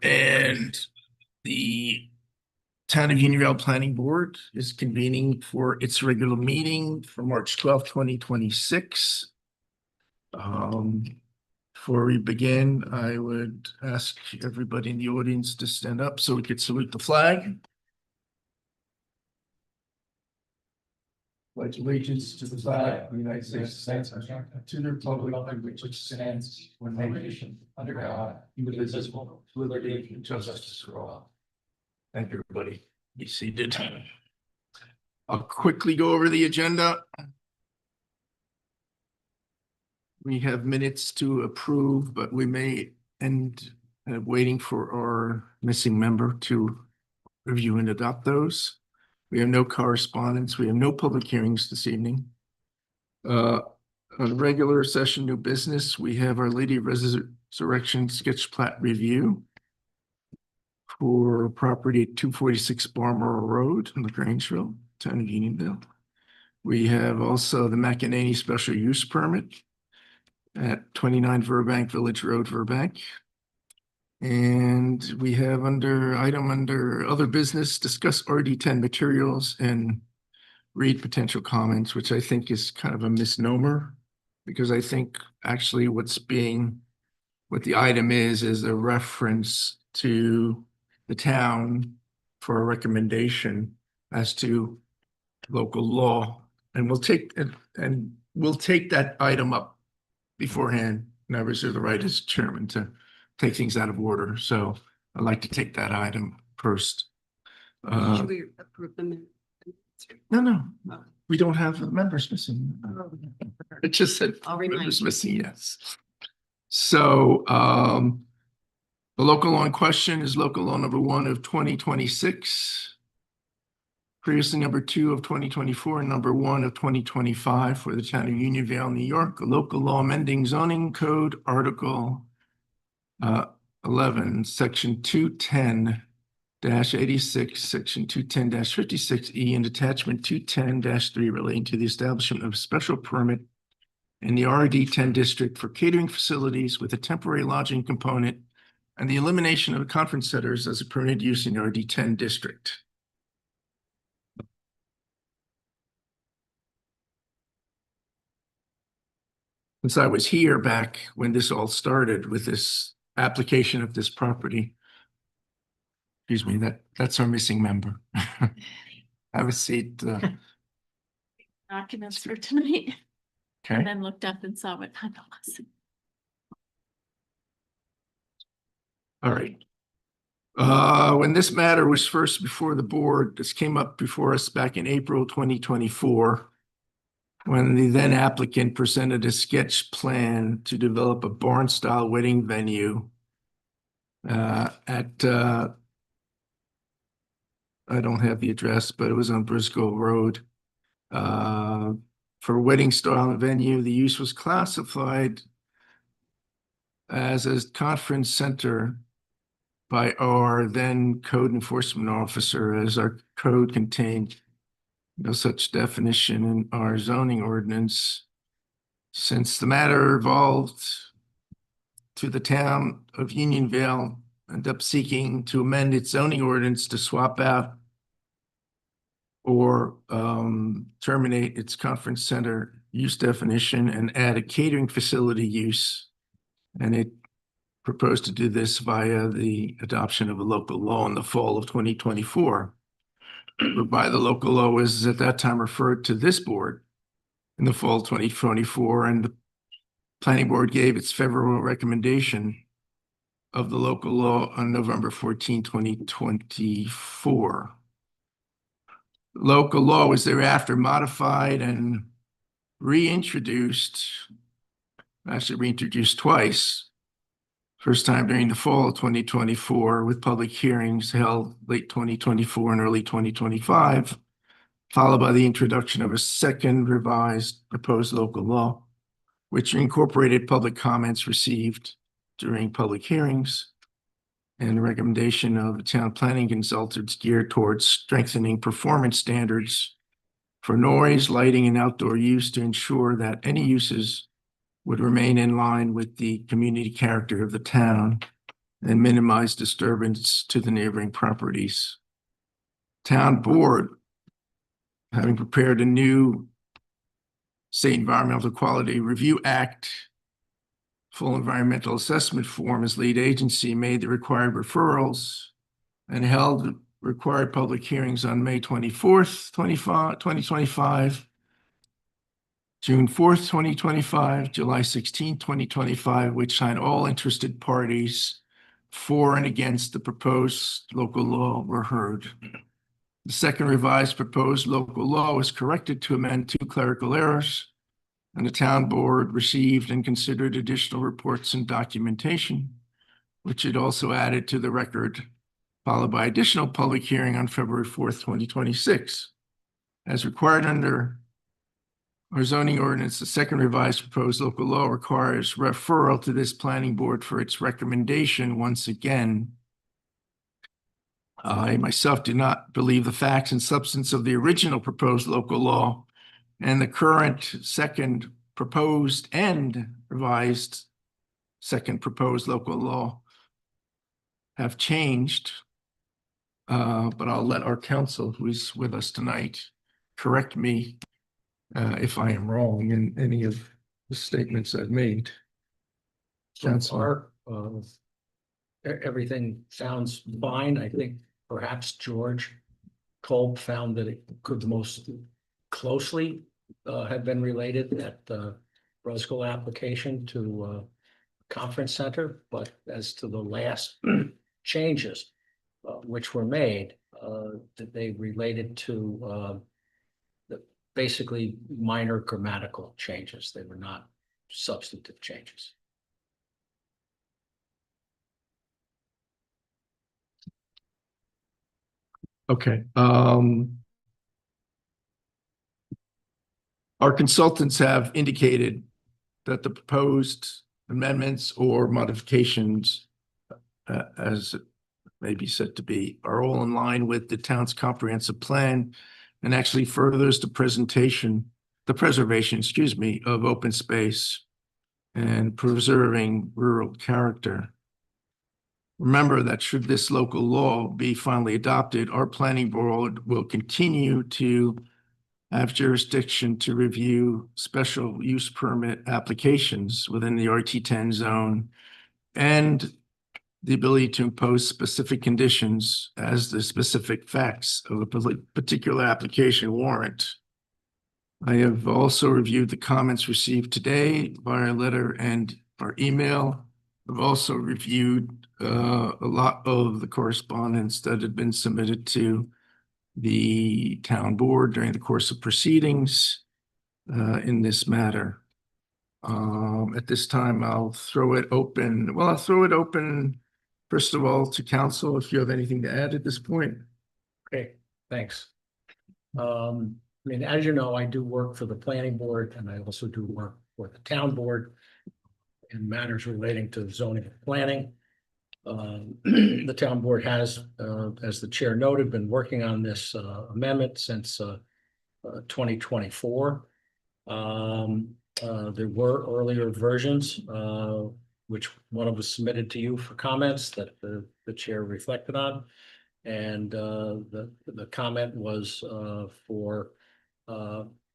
And the Town of Unionville Planning Board is convening for its regular meeting for March 12th, 2026. Before we begin, I would ask everybody in the audience to stand up so we could salute the flag. Pledge allegiance to the flag of the United States of America, to the republic which stands one nation under God, indivisible, with liberty and justice for all. Thank you, everybody. Be seated. I'll quickly go over the agenda. We have minutes to approve, but we may end up waiting for our missing member to review and adopt those. We have no correspondence. We have no public hearings this evening. On regular session, new business, we have Our Lady of Resurrection sketch plat review for property at 246 Balmoral Road in LaGrangeville, Town of Unionville. We have also the McEnany special use permit at 29 Burbank Village Road, Burbank. And we have under other business, discuss RD10 materials and read potential comments, which I think is kind of a misnomer, because I think actually what the item is a reference to the town for a recommendation as to local law. And we'll take that item up beforehand. And I reserve the right as chairman to take things out of order. So I'd like to take that item first. Should we approve them? No, we don't have members missing. It just said members missing, yes. So the local law in question is local law number 1 of 2026. Previously number 2 of 2024 and number 1 of 2025 for the Town of Unionville, New York, a local law amending zoning code article 11, section 210-86, section 210-56E, and attachment 210-3 relating to the establishment of a special permit in the RD10 district for catering facilities with a temporary lodging component and the elimination of conference centers as a permitted use in the RD10 district. Since I was here back when this all started with this application of this property, excuse me, that's our missing member. Have a seat. Documents for tonight. Okay. And then looked up and saw what time it was. All right. When this matter was first before the board, this came up before us back in April 2024, when the then applicant presented a sketch plan to develop a barn-style wedding venue at, I don't have the address, but it was on Briscoe Road. For wedding-style venue, the use was classified as a conference center by our then code enforcement officer, as our code contained no such definition in our zoning ordinance. Since the matter evolved to the Town of Unionville, ended up seeking to amend its zoning ordinance to swap out or terminate its conference center use definition and add a catering facility use. And it proposed to do this via the adoption of a local law in the fall of 2024. Whereby the local law was at that time referred to this board in the fall of 2024, and the planning board gave its favorable recommendation of the local law on November 14, 2024. Local law was thereafter modified and reintroduced twice. First time during the fall of 2024 with public hearings held late 2024 and early 2025, followed by the introduction of a second revised proposed local law, which incorporated public comments received during public hearings and the recommendation of town planning consultants geared towards strengthening performance standards for noise, lighting, and outdoor use to ensure that any uses would remain in line with the community character of the town and minimize disturbance to the neighboring properties. Town Board, having prepared a new State Environmental Quality Review Act full environmental assessment form as lead agency, made the required referrals and held required public hearings on May 24th, 2025, June 4th, 2025, July 16th, 2025, which signed all interested parties for and against the proposed local law were heard. The second revised proposed local law was corrected to amend 2 clerical errors, and the town board received and considered additional reports and documentation, which it also added to the record, followed by additional public hearing on February 4th, 2026. As required under our zoning ordinance, the second revised proposed local law requires referral to this planning board for its recommendation once again. I myself do not believe the facts and substance of the original proposed local law and the current second proposed and revised second proposed local law have changed. But I'll let our counsel, who's with us tonight, correct me if I am wrong in any of the statements I've made. Counselor. Everything sounds fine. I think perhaps George Kolb found that it could most closely have been related, that Brusco application to conference center, but as to the last changes which were made, that they related to basically minor grammatical changes. They were not substantive changes. Okay. Our consultants have indicated that the proposed amendments or modifications, as it may be said to be, are all in line with the town's comprehensive plan and actually furthers the preservation, of open space and preserving rural character. Remember that should this local law be finally adopted, our planning board will continue to have jurisdiction to review special use permit applications within the RT10 zone and the ability to impose specific conditions as the specific facts of a particular application warrant. I have also reviewed the comments received today via letter and our email. I've also reviewed a lot of the correspondence that had been submitted to the town board during the course of proceedings in this matter. At this time, I'll throw it open. Well, I'll throw it open, first of all, to council, if you have anything to add at this point. Okay, thanks. I mean, as you know, I do work for the planning board and I also do work for the town board in matters relating to zoning and planning. The town board has, as the chair noted, been working on this amendment since 2024. There were earlier versions, which one was submitted to you for comments that the chair reflected on. And the comment was for,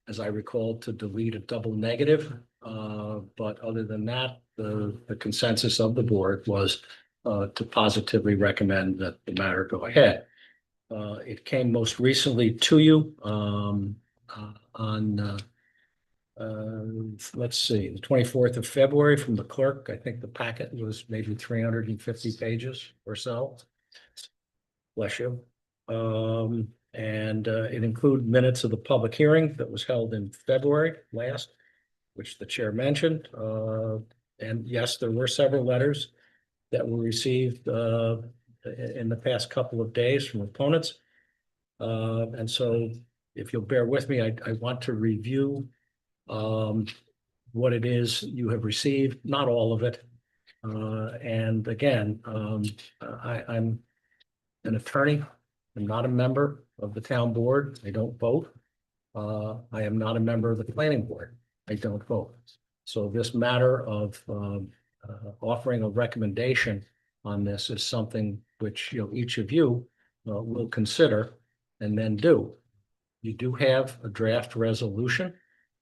as I recall, to delete a double negative. But other than that, the consensus of the board was to positively recommend that the matter go ahead. It came most recently to you on, let's see, the 24th of February from the clerk. I think the packet was maybe 350 pages or so. Bless you. And it included minutes of the public hearing that was held in February last, which the chair mentioned. And yes, there were several letters that were received in the past couple of days from opponents. And so if you'll bear with me, I want to review what it is you have received, not all of it. And again, I'm an attorney. I'm not a member of the town board. I don't vote. I am not a member of the planning board. I don't vote. So this matter of offering a recommendation on this is something which, each of you will consider and then do. You do have a draft resolution,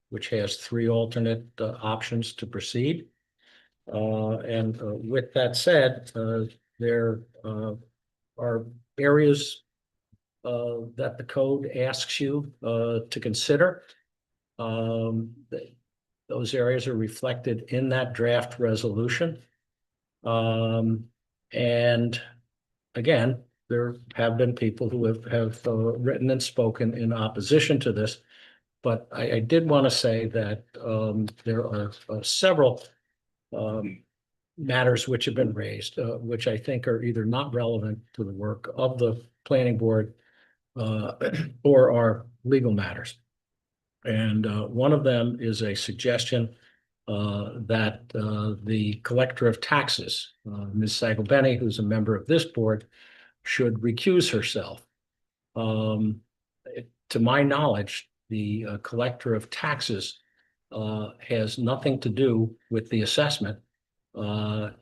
which has three alternate options to proceed. And with that said, there are areas that the code asks you to consider. Those areas are reflected in that draft resolution. And again, there have been people who have written and spoken in opposition to this. But I did want to say that there are several matters which have been raised, which I think are either not relevant to the work of the planning board or are legal matters. And one of them is a suggestion that the collector of taxes, Ms. Sagobeni, who's a member of this board, should recuse herself. To my knowledge, the collector of taxes has nothing to do with the assessment.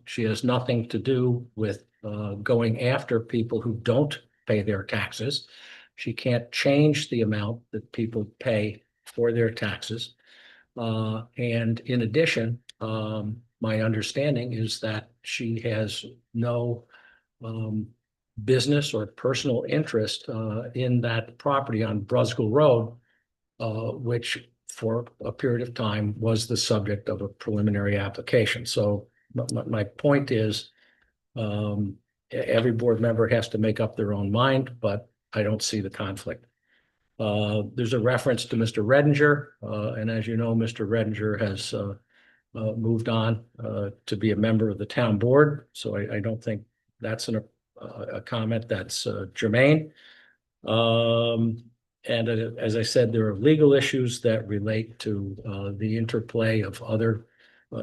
She has nothing to do with going after people who don't pay their taxes. She can't change the amount that people pay for their taxes. And in addition, my understanding is that she has no business or personal interest in that property on Brusgill Road, which for a period of time was the subject of a preliminary application. So my point is, every board member has to make up their own mind, but I don't see the conflict. There's a reference to Mr. Redinger, and as you know, Mr. Redinger has moved on to be a member of the town board. So I don't think that's a comment that's germane. And as I said, there are legal issues that relate to the interplay of other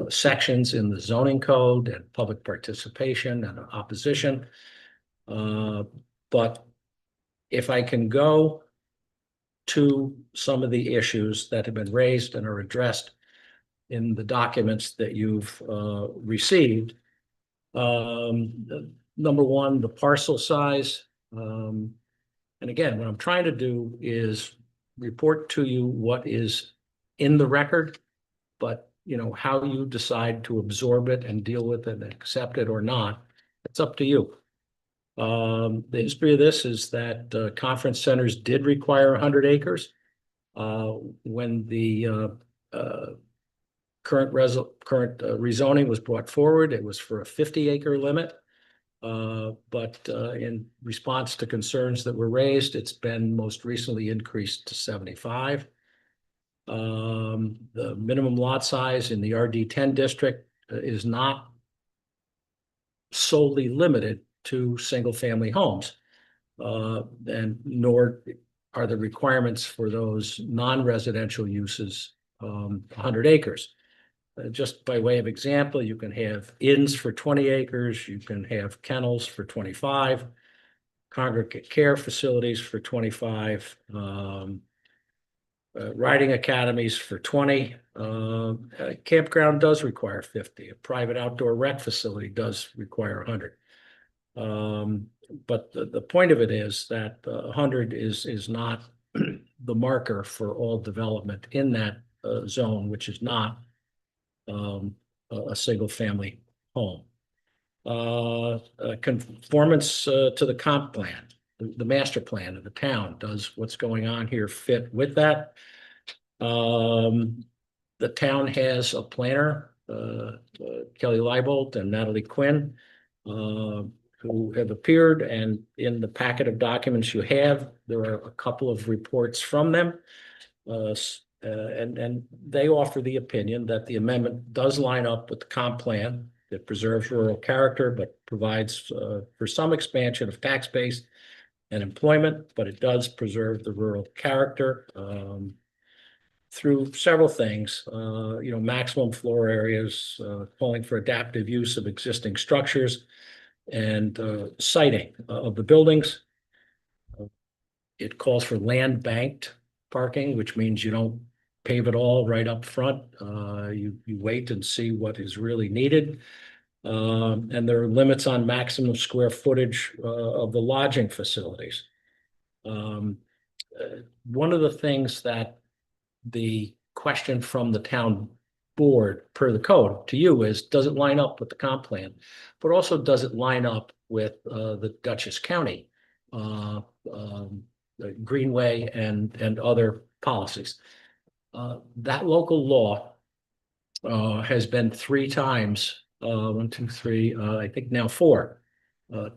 sections in the zoning code and public participation and opposition. But if I can go to some of the issues that have been raised and are addressed in the documents that you've received. Number one, the parcel size. And again, what I'm trying to do is report to you what is in the record, but how you decide to absorb it and deal with it and accept it or not, it's up to you. The history of this is that conference centers did require 100 acres. When the current rezoning was brought forward, it was for a 50-acre limit. But in response to concerns that were raised, it's been most recently increased to 75. The minimum lot size in the RD10 district is not solely limited to single-family homes, and nor are the requirements for those non-residential uses 100 acres. Just by way of example, you can have inns for 20 acres, you can have kennels for 25, congregate care facilities for 25, riding academies for 20. A campground does require 50. A private outdoor rec facility does require 100. But the point of it is that 100 is not the marker for all development in that zone, which is not a single family home. Conformance to the comp plan, the master plan of the town, does what's going on here fit with that? The town has a planner, Kelly Leibold and Natalie Quinn, who have appeared, and in the packet of documents you have, there are a couple of reports from them. And they offer the opinion that the amendment does line up with the comp plan that preserves rural character, but provides for some expansion of tax base and employment, but it does preserve the rural character through several things, maximum floor areas, calling for adaptive use of existing structures, and siting of the buildings. It calls for land banked parking, which means you don't pave it all right up front. You wait and see what is really needed. And there are limits on maximum square footage of the lodging facilities. One of the things that the question from the town board per the code to you is, does it line up with the comp plan? But also, does it line up with the Dutchess County the Greenway and other policies? That local law has been 3 times, 1, 2, 3, I think now 4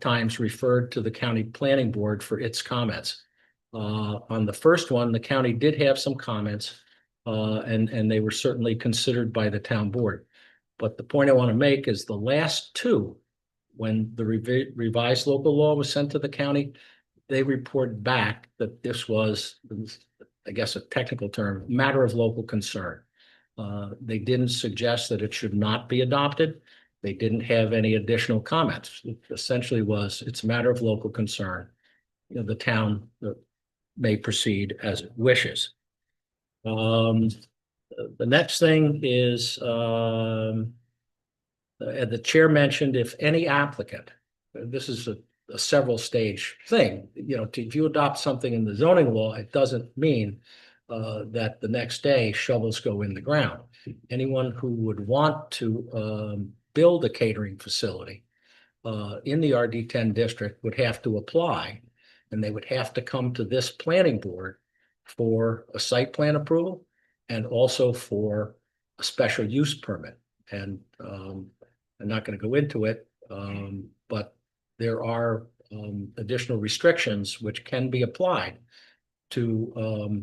times referred to the county planning board for its comments. On the first one, the county did have some comments, and they were certainly considered by the town board. But the point I want to make is the last 2, when the revised local law was sent to the county, they report back that this was, I guess, a technical term, matter of local concern. They didn't suggest that it should not be adopted. They didn't have any additional comments. It essentially was, it's a matter of local concern. You know, the town may proceed as it wishes. The next thing is, the chair mentioned if any applicant, this is a several stage thing, you know, if you adopt something in the zoning law, it doesn't mean that the next day shovels go in the ground. Anyone who would want to build a catering facility in the RD10 district would have to apply, and they would have to come to this planning board for a site plan approval and also for a special use permit. And I'm not going to go into it, but there are additional restrictions which can be applied to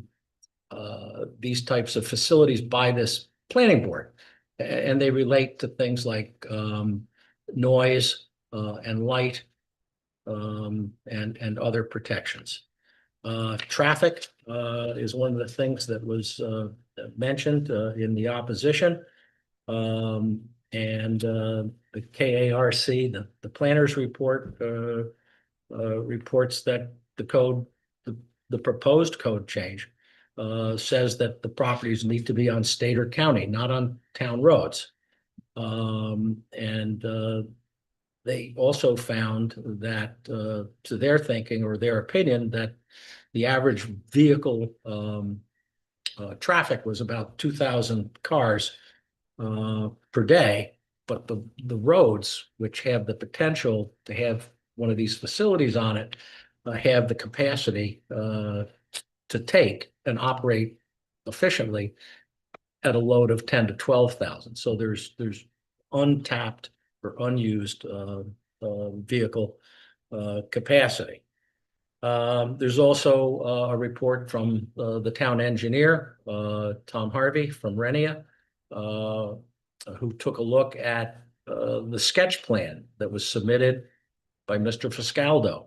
these types of facilities by this planning board. And they relate to things like noise and light and other protections. Traffic is one of the things that was mentioned in the opposition. And the KARC, the planners report, reports that the code, the proposed code change says that the properties need to be on state or county, not on town roads. They also found that, to their thinking or their opinion, that the average vehicle traffic was about 2,000 cars per day, but the roads, which have the potential to have one of these facilities on it, have the capacity to take and operate efficiently at a load of 10 to 12,000. So there's untapped or unused vehicle capacity. There's also a report from the town engineer, Tom Harvey from Renia, who took a look at the sketch plan that was submitted by Mr. Fiscaldo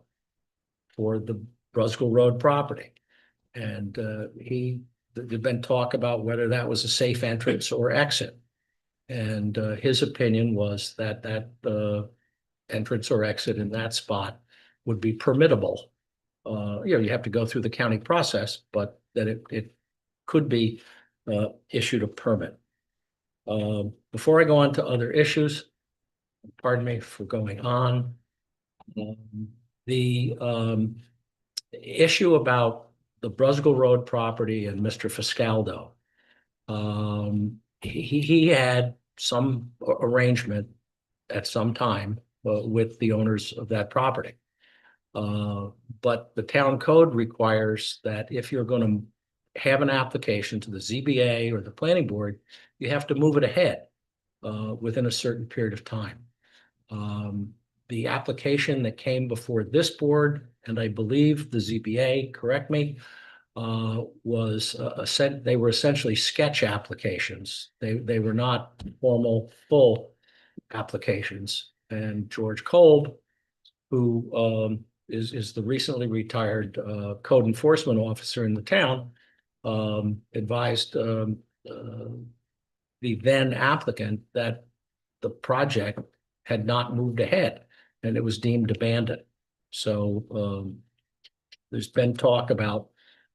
for the Brusgill Road property. And there'd been talk about whether that was a safe entrance or exit. And his opinion was that entrance or exit in that spot would be permittable. You have to go through the county process, but that it could be issued a permit. Before I go on to other issues, pardon me for going on, the issue about the Brusgill Road property and Mr. Fiscaldo, he had some arrangement at some time with the owners of that property. But the town code requires that if you're going to have an application to the ZBA or the planning board, you have to move it ahead within a certain period of time. The application that came before this board, and I believe the ZBA, correct me, they were essentially sketch applications. They were not formal, full applications. And George Kolb, who is the recently retired code enforcement officer in the town, advised the then applicant that the project had not moved ahead and it was deemed abandoned. So there's been talk about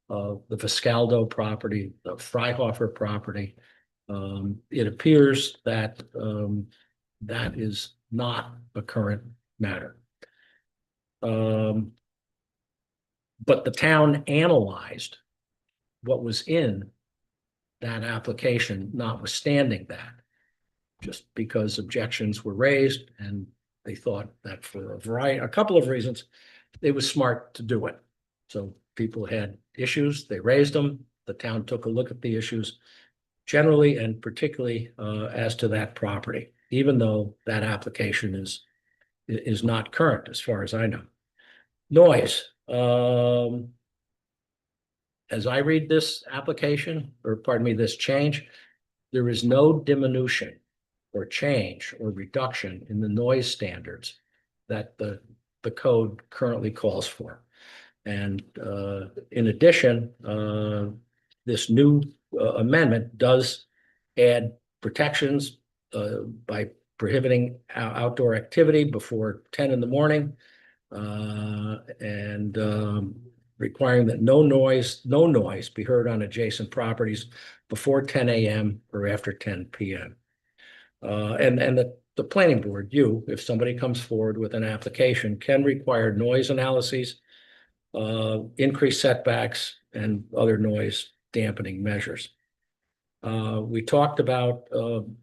the Fiscaldo property, the Freihofer property. It appears that that is not a current matter. But the town analyzed what was in that application, notwithstanding that, just because objections were raised and they thought that for a couple of reasons, it was smart to do it. So people had issues, they raised them, the town took a look at the issues generally and particularly as to that property, even though that application is not current as far as I know. Noise. As I read this application, or pardon me, this change, there is no diminution or change or reduction in the noise standards that the code currently calls for. And in addition, this new amendment does add protections by prohibiting outdoor activity before 10 in the morning and requiring that no noise be heard on adjacent properties before 10 a.m. or after 10 p.m. And the planning board, if somebody comes forward with an application, can require noise analyses, increased setbacks, and other noise dampening measures. We talked about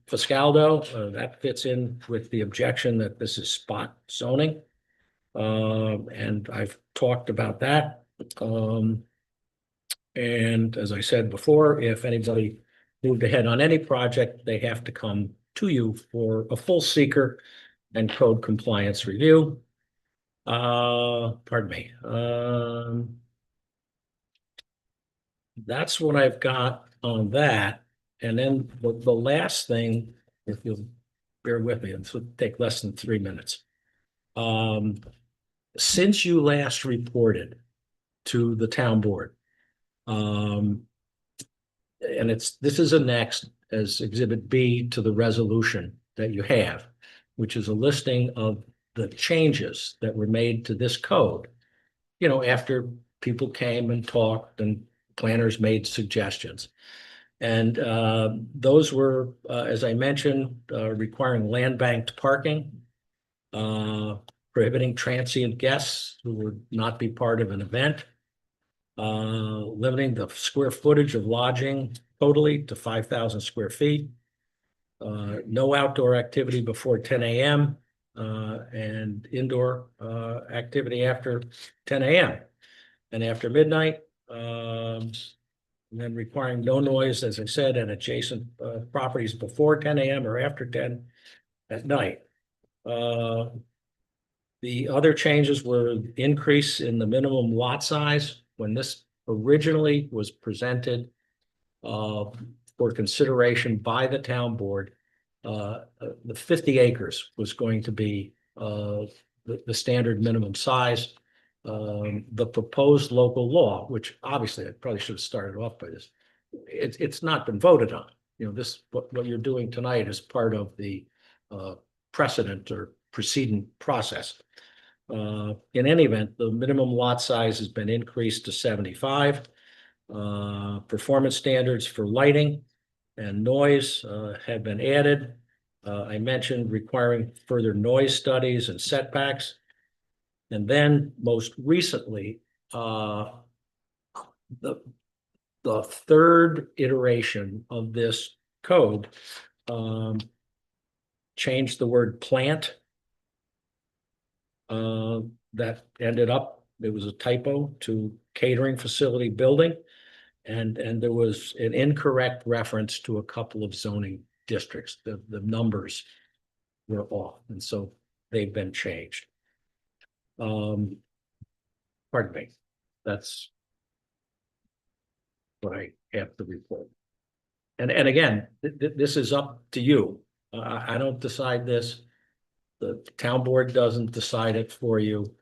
Fiscaldo. That fits in with the objection that this is spot zoning. And I've talked about that. And as I said before, if anybody moved ahead on any project, they have to come to you for a full seeker and code compliance review. Pardon me. That's what I've got on that. And then the last thing, if you'll bear with me, this will take less than 3 minutes. Since you last reported to the town board, and this is annexed as Exhibit B to the resolution that you have, which is a listing of the changes that were made to this code, after people came and talked and planners made suggestions. And those were, as I mentioned, requiring land banked parking, prohibiting transient guests who would not be part of an event, limiting the square footage of lodging totally to 5,000 square feet, no outdoor activity before 10 a.m. And indoor activity after 10 a.m. and after midnight, and then requiring no noise, as I said, at adjacent properties before 10 a.m. or after 10 at night. The other changes were increase in the minimum lot size. When this originally was presented for consideration by the town board, the 50 acres was going to be the standard minimum size. The proposed local law, which obviously I probably should have started off by this, it's not been voted on. What you're doing tonight is part of the precedent or preceding process. In any event, the minimum lot size has been increased to 75. Performance standards for lighting and noise have been added. I mentioned requiring further noise studies and setbacks. And then most recently, the third iteration of this code changed the word plant. That ended up, it was a typo to catering facility building. And there was an incorrect reference to a couple of zoning districts. The numbers were off, and so they've been changed. Pardon me. That's what I have to report. And again, this is up to you. I don't decide this. The town board doesn't decide it for you.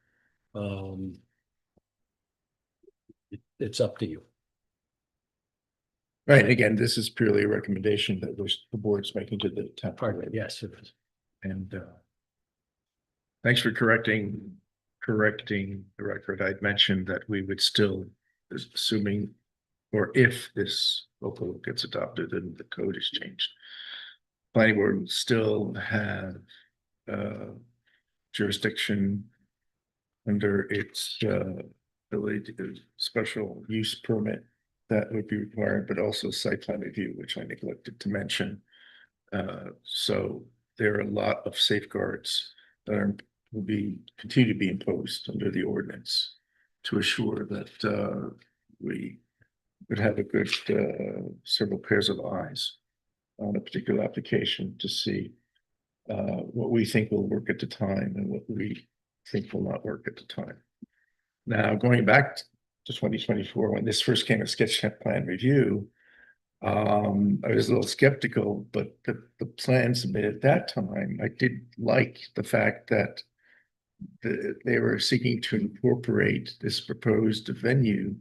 It's up to you. Right, again, this is purely a recommendation that the board's making to the town. Pardon me. Yes, it is. And thanks for correcting the record. I'd mentioned that we would still, assuming, or if this local gets adopted and the code is changed, planning board will still have jurisdiction under its ability to special use permit that would be required, but also site plan review, which I neglected to mention. So there are a lot of safeguards that will continue to be imposed under the ordinance to assure that we would have a good several pairs of eyes on a particular application to see what we think will work at the time and what we think will not work at the time. Now, going back to 2024, when this first came to sketch plan review, I was a little skeptical, but the plan submitted at that time, I did like the fact that they were seeking to incorporate this proposed venue,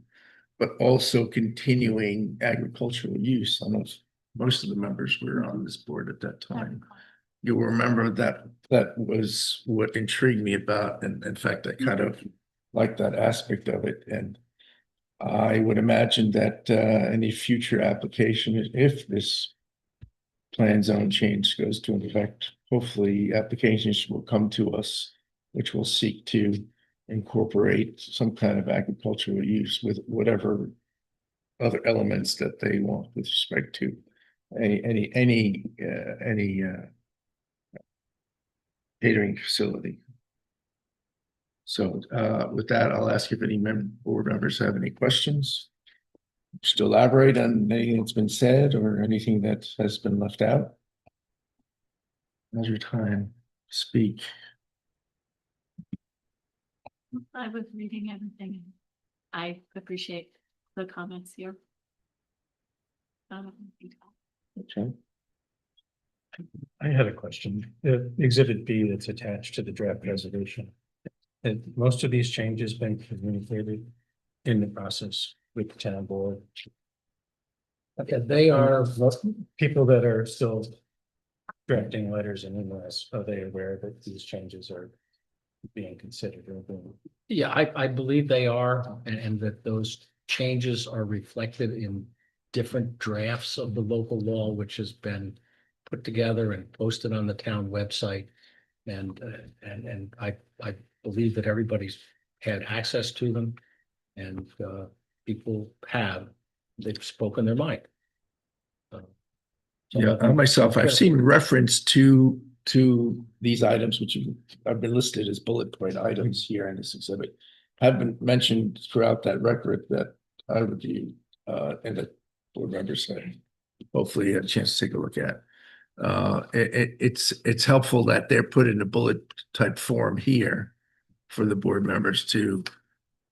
but also continuing agricultural use. I know most of the members were on this board at that time. You'll remember that that was what intrigued me about, and in fact, I kind of liked that aspect of it. And I would imagine that any future application, if this plan zone change goes to effect, hopefully applications will come to us, which will seek to incorporate some kind of agricultural use with whatever other elements that they want with respect to any catering facility. So with that, I'll ask if any board members have any questions. Just to elaborate on anything that's been said or anything that has been left out. Now's your time to speak. I was reading everything. I appreciate the comments here. Okay. I had a question. Exhibit B that's attached to the draft resolution. Had most of these changes been communicated in the process with the town board? Yeah, they are, People that are still drafting letters and emails, are they aware that these changes are being considered or being? yeah, I believe they are, and that those changes are reflected in different drafts of the local law, which has been put together and posted on the town website. And I believe that everybody's had access to them, and people they've spoken their mind. Yeah, I myself, I've seen reference to these items, which have been listed as bullet point items here in this exhibit. Have been mentioned throughout that record that I reviewed, and that board members had hopefully had a chance to take a look at. It's helpful that they're put in a bullet type form here for the board members to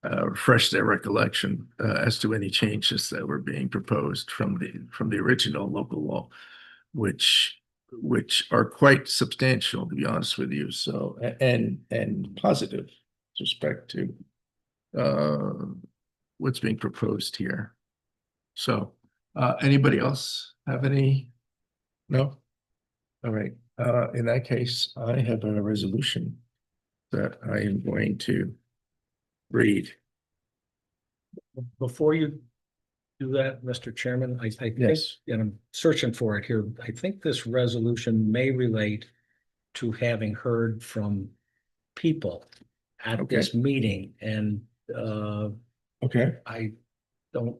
refresh their recollection as to any changes that were being proposed from the original local law, which are quite substantial, to be honest with you. So and positive with respect to what's being proposed here. So anybody else have any? No? All right. In that case, I have a resolution that I am going to read. Before you do that, Mr. Chairman, I think, Yes. and I'm searching for it here, I think this resolution may relate to having heard from people at Okay. this meeting, and Okay. I don't,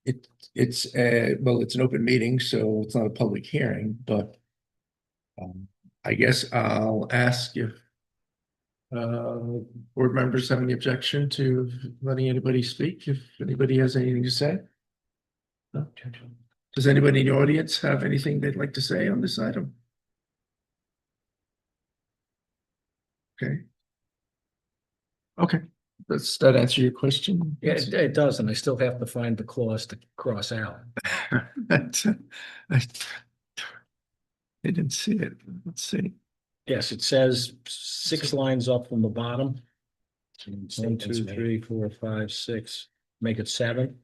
It's well, it's an open meeting, so it's not a public hearing, but I guess I'll ask if board members have any objection to letting anybody speak, if anybody has anything to say. No? Does anybody in the audience have anything they'd like to say on this item? Okay. Okay, does that answer your question? yeah, it does, and I still have to find the clause to cross out. I didn't see it. Let's see. Yes, it says 6 lines up from the bottom. 1, 2, Statements made. 3, 4, 5, 6, make it 7.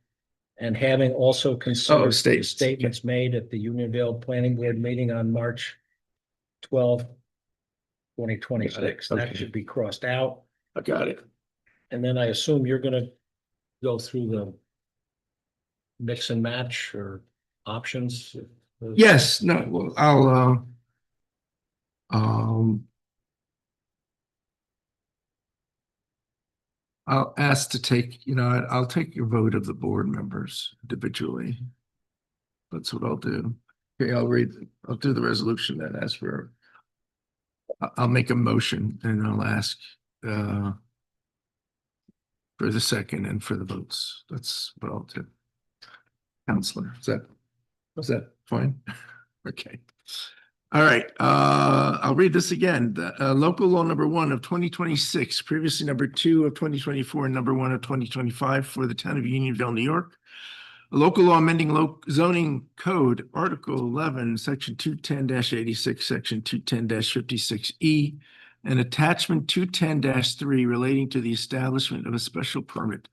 And having also considered the statements. statements made at the Unionville Planning Board meeting on March 12, 2026, Got it. that Okay. should be crossed out. I got it. And then I assume you're gonna go through the mix and match or options. Yes, no, well, um, I'll ask to take, I'll take your vote of the board members individually. That's what I'll do. Okay, I'll do the resolution then as for, I'll make a motion and I'll ask, for the second and for the votes. That's what I'll do. Counselor, is that fine? Okay. All right, I'll read this again. The local law number 1 of 2026, previously number 2 of 2024, and number 1 of 2025 for the town of Unionville, New York. A local law amending zoning code, Article 11, Section 210-86, Section 210-56E, and Attachment 210-3 relating to the establishment of a special permit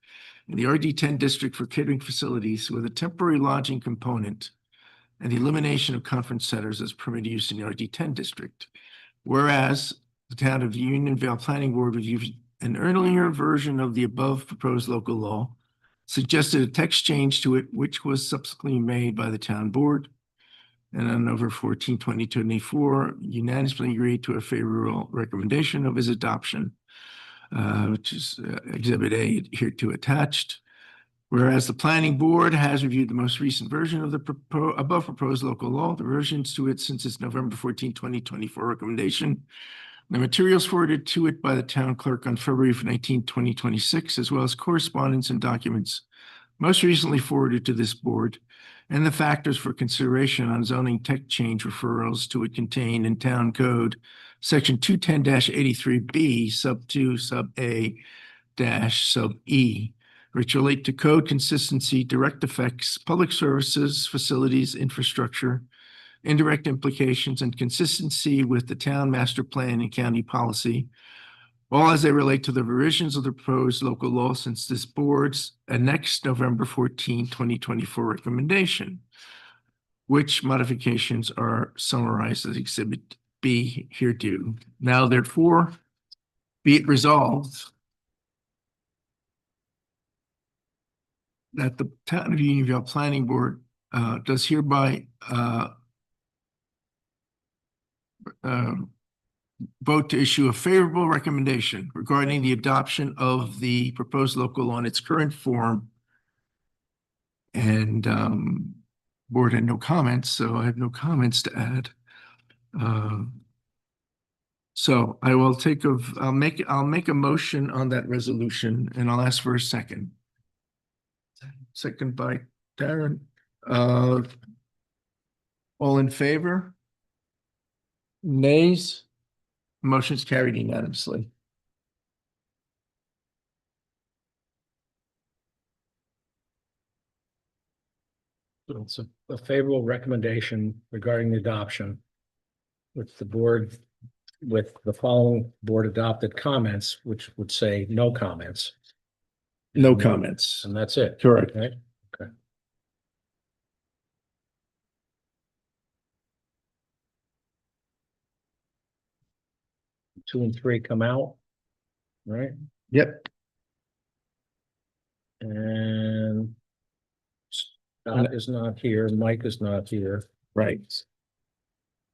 in the RD10 district for catering facilities with a temporary lodging component and the elimination of conference centers as permitted use in the RD10 district. Whereas the town of Unionville Planning Board reviewed an earlier version of the above proposed local law, suggested a text change to it, which was subsequently made by the town board. And on November 14, 2024, unanimously agreed to a favorable recommendation of his adoption, which is Exhibit A hereto attached. Whereas the planning board has reviewed the most recent version of the above proposed local law, the versions to it since its November 14, 2024 recommendation, the materials forwarded to it by the town clerk on February 19, 2026, as well as correspondence and documents most recently forwarded to this board, and the factors for consideration on zoning text change referrals to it contained in Town Code Section 210-83B, sub 2, sub A, dash sub E, which relate to code consistency, direct effects, public services, facilities, infrastructure, indirect implications, and consistency with the town master plan and county policy, all as they relate to the revisions of the proposed local law since this board's next November 14, 2024 recommendation, which modifications are summarized as Exhibit B hereto. Now, therefore, be it resolved that the town of Unionville Planning Board does hereby vote to issue a favorable recommendation regarding the adoption of the proposed local law in its current form. And board had no comments, so I have no comments to add. So I will I'll make a motion on that resolution and I'll ask for a second. Second by Darren. All in favor? Nays? Motion's carried unanimously. So it's a favorable recommendation regarding the adoption with the board, with the following board adopted comments, which would say no comments. No comments. And that's it. Correct. Okay. Okay. Two and three come out, right? Yep. And Scott is not here, Mike is not here, Right.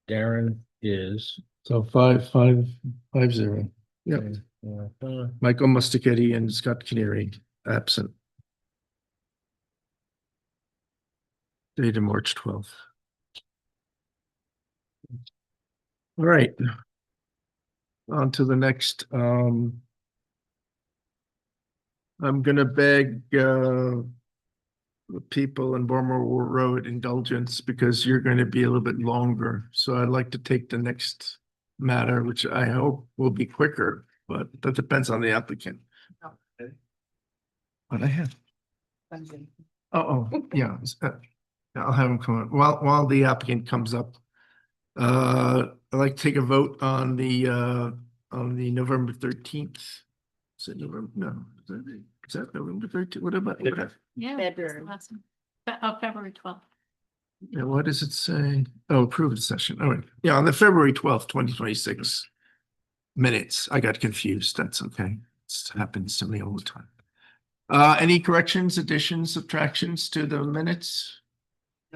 Darren is. So 5-5-5-0. Yep. Michael Mustachetti and Scott Canary absent. Dated March 12th. All right. On to the next. I'm gonna beg the people in Bournemouth Road indulgence because you're going to be a little bit longer. So I'd like to take the next matter, which I hope will be quicker, but that depends on the applicant. What I have. Yeah. I'll have him come up while the applicant comes up. I'd like to take a vote on the November 13th. Is it November? No, is that November 13th? What about? Yeah. February. Last one. February 12th. Yeah, what does it say? Oh, approved session. Oh, yeah, on the February 12th, 2026 minutes. I got confused. That's okay. It happens to me all the time. Any corrections, additions, subtractions to the minutes?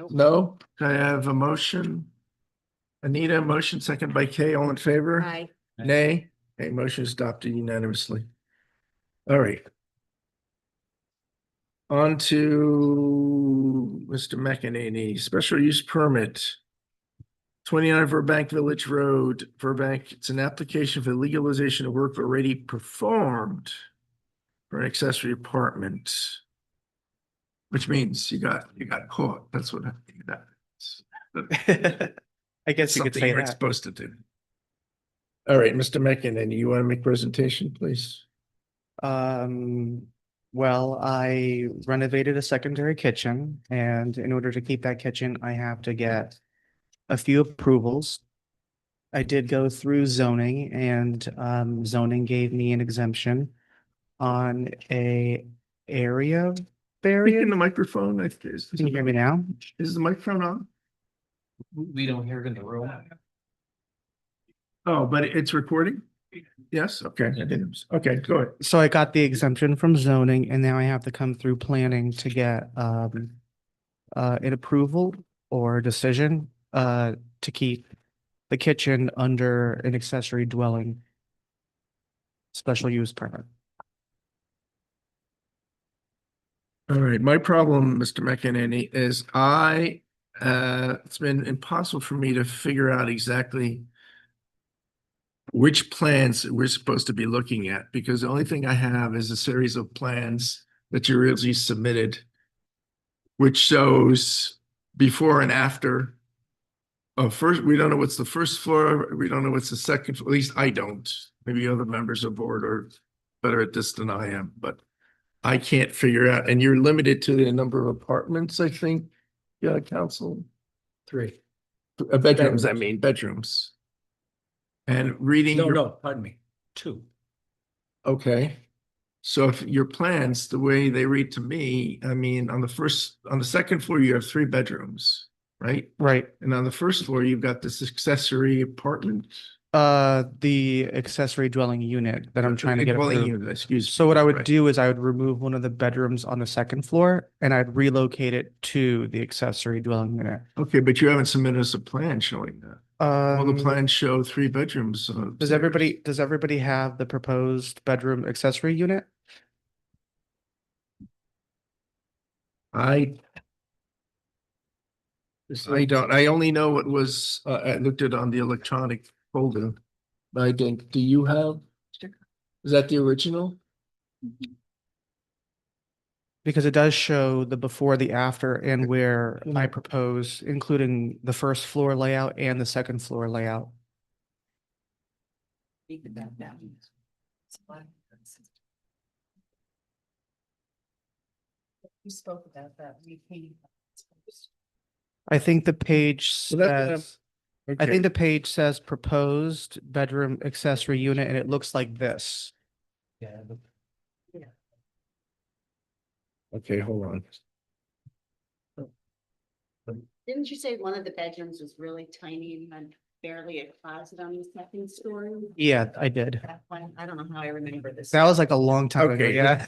No? Can I have a motion? Anita, motion second by Kay, all in favor? Aye. Nay? Okay, motion is adopted unanimously. All right. On to Mr. McEnany, special use permit. 29 Verbank Village Road, Verbank, it's an application for legalization of work already performed for an accessory apartment. Which means you got caught. That's what I think that is. I guess you could Something say you weren't that. supposed to do. All right, Mr. McEnany, you want to make presentation, please? Well, I renovated a secondary kitchen, and in order to keep that kitchen, I have to get a few approvals. I did go through zoning, and zoning gave me an exemption on a area Speak variance. in the microphone. Can you hear me now? Is the microphone on? We don't hear it in the room. Oh, but it's recording? Yes, okay. Okay, go ahead. So I got the exemption from zoning, and now I have to come through planning to get an approval or decision to keep the kitchen under an accessory dwelling special use permit. All right, my problem, Mr. McEnany, is it's been impossible for me to figure out exactly which plans we're supposed to be looking at, because the only thing I have is a series of plans that you originally submitted, which shows before and after. First, we don't know what's the first floor. We don't know what's the second, at least I don't. Maybe other members of board are better at this than I am, but I can't figure out, and you're limited to the number of apartments, I think. Yeah, council, 3. bedrooms, I mean, bedrooms. And reading. No, pardon me, 2. Okay. So if your plans, the way they read to me, I mean, on the second floor, you have 3 bedrooms, right? Right. And on the first floor, you've got this accessory apartment. The accessory dwelling unit that I'm trying to get Dwelling approved. unit, excuse me. So what I would Right. do is I would remove one of the bedrooms on the second floor and I'd relocate it to the accessory dwelling unit. Okay, but you haven't submitted us a plan showing that. All the Um, plans show 3 bedrooms. does everybody have the proposed bedroom accessory unit? I don't, I only know what was, I looked at on the electronic folder. But I didn't, do you have? Is that the original? Because it does show the before, the after, and where I propose, including the first floor layout and the second floor layout. Speak about that. We spoke about that. We came. I think the page So that- says, I think the page says proposed bedroom accessory unit, and it looks like this. Yeah. Okay, hold on. Didn't you say one of the bedrooms was really tiny and had barely a closet on the second story? Yeah, I did. That one, I don't know how I remember this. That was like a long time ago, Okay, yeah.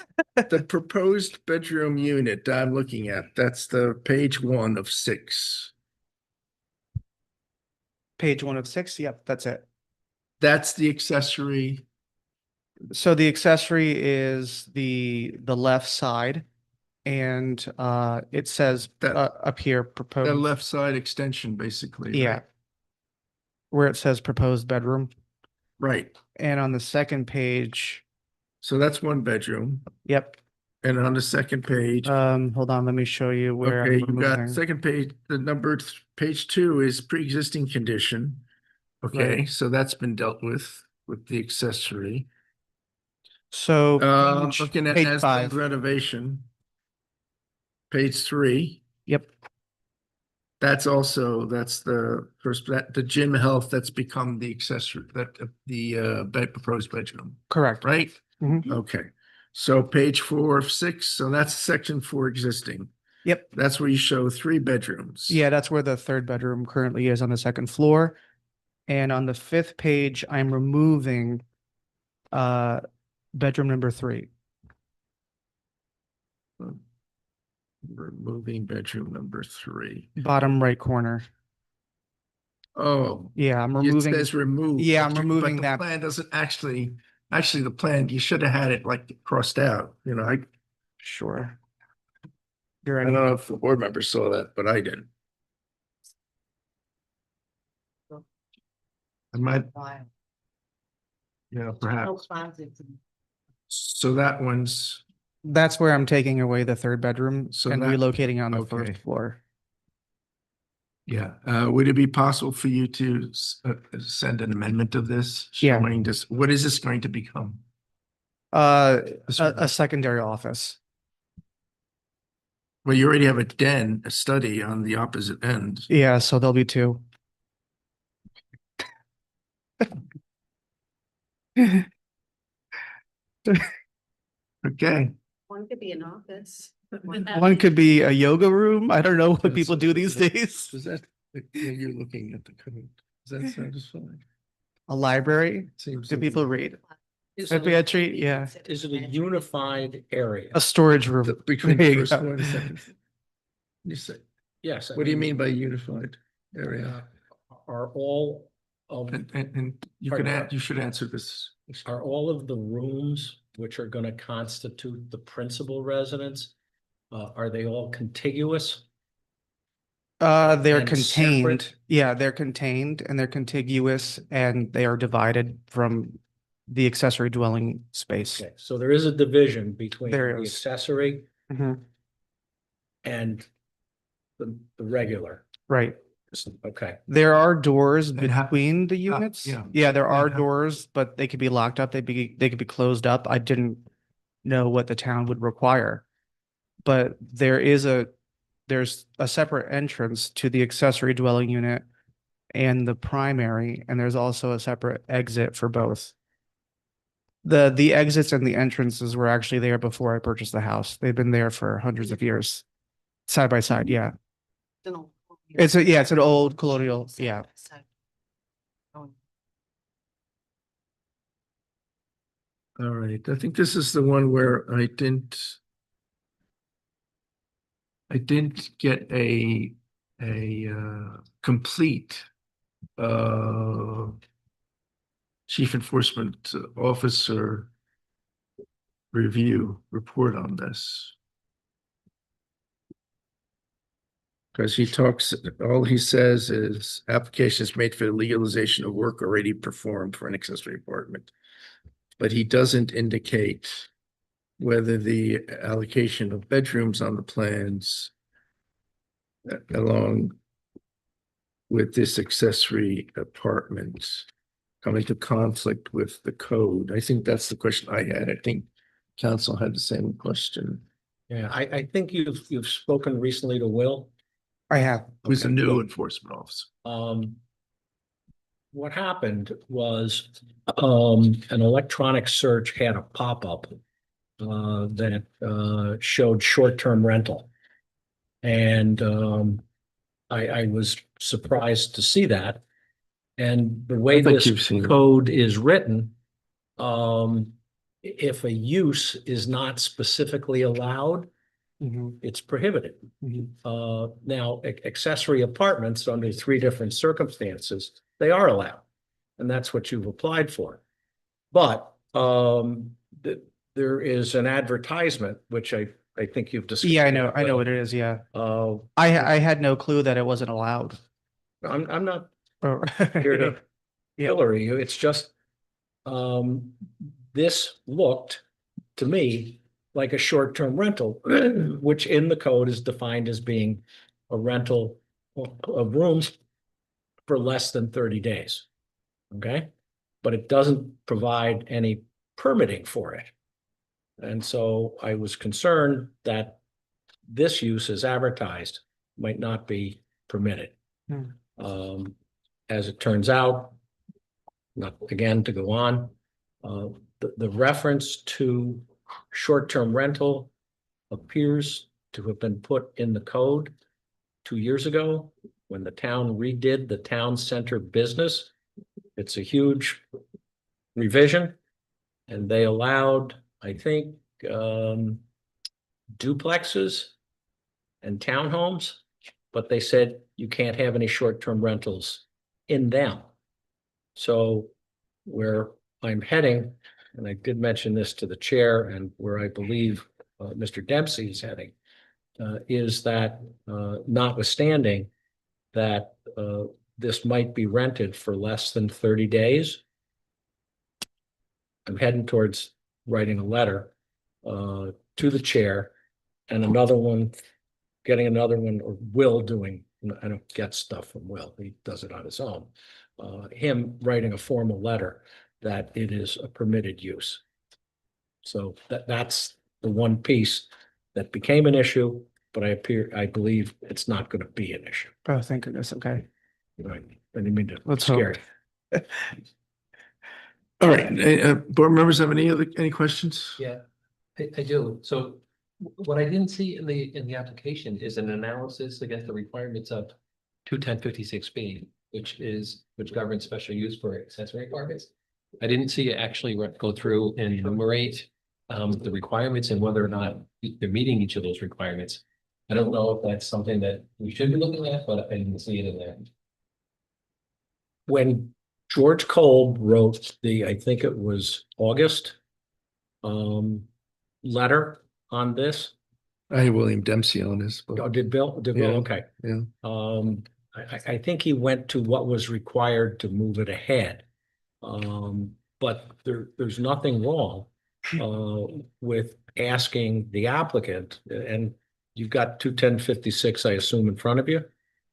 The proposed bedroom unit I'm looking at, that's the page 1 of 6. Page 1 of 6, yep, that's it. That's the accessory. So the accessory is the left side. And it says That- up here The proposed. left side extension, basically. Yeah. right? Where it says proposed bedroom. Right. And on the second page, So that's 1 bedroom. yep. And on the second page, Hold on, let me show you where okay, I'm you got removing. second page, the numbered page 2 is pre-existing condition. Okay, Right. so that's been dealt with the accessory. So page, Looking at page as 5, renovation. Page 3, yep, that's the first, the gym health that's become the accessory, proposed bedroom, correct. right? Mhm. Okay, so page 4 of 6, so that's section 4 existing. Yep. That's where you show 3 bedrooms. Yeah, that's where the third bedroom currently is on the second floor. And on the 5th page, I'm removing bedroom number 3. Removing bedroom number 3. Bottom right corner. Oh, Yeah, I'm it removing, says remove. yeah, I'm but removing the that. plan doesn't actually, the plan, you should have had it like crossed out, I Sure. You're don't right. know if the board members saw that, but I did. I might, No perhaps. closets. So that one's, That's where I'm taking away the third bedroom So and that- relocating on the okay. first floor. yeah. Would it be possible for you to send an amendment of this? Yeah. Showing this, what is this going to become? This A secondary office. Well, you already have a study on the opposite end. Yeah, so there'll be 2. Okay. One could be an office. One could be a yoga room. I don't know what Yes, people do these days. Does that, you're looking at the code. Does that satisfy? A library. Seems. Do people read? Is A it, pantry, yeah. is it a unified area? A storage room. Between There the you first go. floor and the second. You say, Yes. I what do you mean by unified area? Are all of, And you Pardon? you should answer this. are all of the rooms which are gonna constitute the principal residence, are they all contiguous? They're And contained. separate? Yeah, they're contained and they're contiguous and they are divided from the accessory dwelling space. Okay, so there is a division between There the is. accessory Mhm. and the regular. Right. Okay, There are doors And how- between the units. yeah. Yeah, there are how- doors, but they could be locked up. They could be closed up. I didn't know what the town would require. But there's a separate entrance to the accessory dwelling unit and the primary, and there's also a separate exit for both. The exits and the entrances were actually there before I purchased the house. They've been there for hundreds of years. Side by side, yeah. It's an old colonial, yeah. All right, I think this is the one where I didn't get a complete chief enforcement officer report on this. Because all he says is applications made for the legalization of work already performed for an accessory apartment. But he doesn't indicate whether the allocation of bedrooms on the plans along with this accessory apartment come into conflict with the code. I think that's the question I had. I think council had the same question. yeah, I think you've spoken recently to Will. I have. Who's a Okay, new good. enforcement officer? What happened was, an electronic search had a pop-up that showed short-term rental. And I was surprised to see that. And the way I think this you've seen it. code is written, if a use is not specifically allowed, Mhm, it's prohibited. mhm. Now, accessory apartments under 3 different circumstances, they are allowed. And that's what you've applied for. But there is an advertisement, which I think you've discussed. Yeah, I know what it is, yeah. Uh, I had no clue that it wasn't allowed. I'm not Oh, here to Yeah. pillory you, it's just this looked to me like a short-term rental, which in the code is defined as being a rental of rooms for less than 30 days. Okay, but it doesn't provide any permitting for it. And so I was concerned that this use as advertised might not be permitted. Hmm. As it turns out, not again to go on, the reference to short-term rental appears to have been put in the code 2 years ago when the town redid the town center business. It's a huge revision, and they allowed, I think, duplexes and townhomes, but they said you can't have any short-term rentals in them. So where I'm heading, and I did mention this to the chair, and where I believe Mr. Dempsey is heading, is that notwithstanding that this might be rented for less than 30 days, I'm heading towards writing a letter to the chair and another one, getting another one, or Will doing, I don't get stuff from Will, he does it on his own. Him writing a formal letter that it is a permitted use. So that's the one piece that became an issue, but I believe it's not going to be an issue. Oh, thank goodness. Okay. Right? I didn't mean to Let's scare hope. you. All right, board members have any questions? Yeah, I do. So what I didn't see in the application is an analysis against the requirements of 21056B, which governs special use for accessory apartments. I didn't see it actually go through and enumerate the requirements and whether or not they're meeting each of those requirements. I don't know if that's something that we should be looking at, but I didn't see it in there. When George Kolb wrote I think it was August, letter on this. I have William Dempsey on this, Oh, but did Bill? Yeah, Okay. yeah. I think he went to what was required to move it ahead. But there's nothing wrong with asking the applicant, and you've got 21056, I assume, in front of you?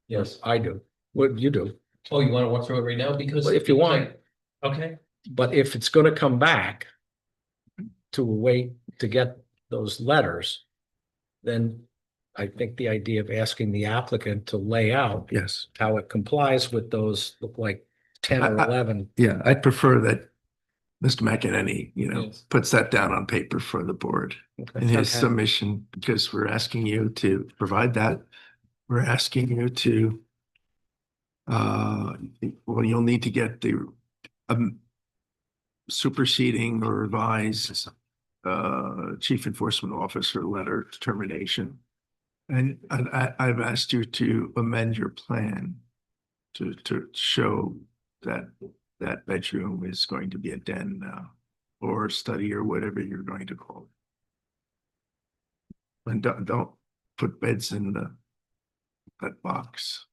Yes. I do. What you do? Oh, you want to walk through it right now? Because Well, if you want. Okay. But if it's gonna come back to wait to get those letters, then I think the idea of asking the applicant to lay out yes. how it complies with those, look like 10 or I- 11. Yeah, I'd prefer that Mr. McEnany, Yes. puts that down on paper for the board Okay. in his Okay. submission, because we're asking you to provide that. We're asking you to, well, you'll need to get the superseding or revised chief enforcement officer letter determination. And I've asked you to amend your plan to show that that bedroom is going to be a den now, or study, or whatever you're going to call it. And don't put beds in that box.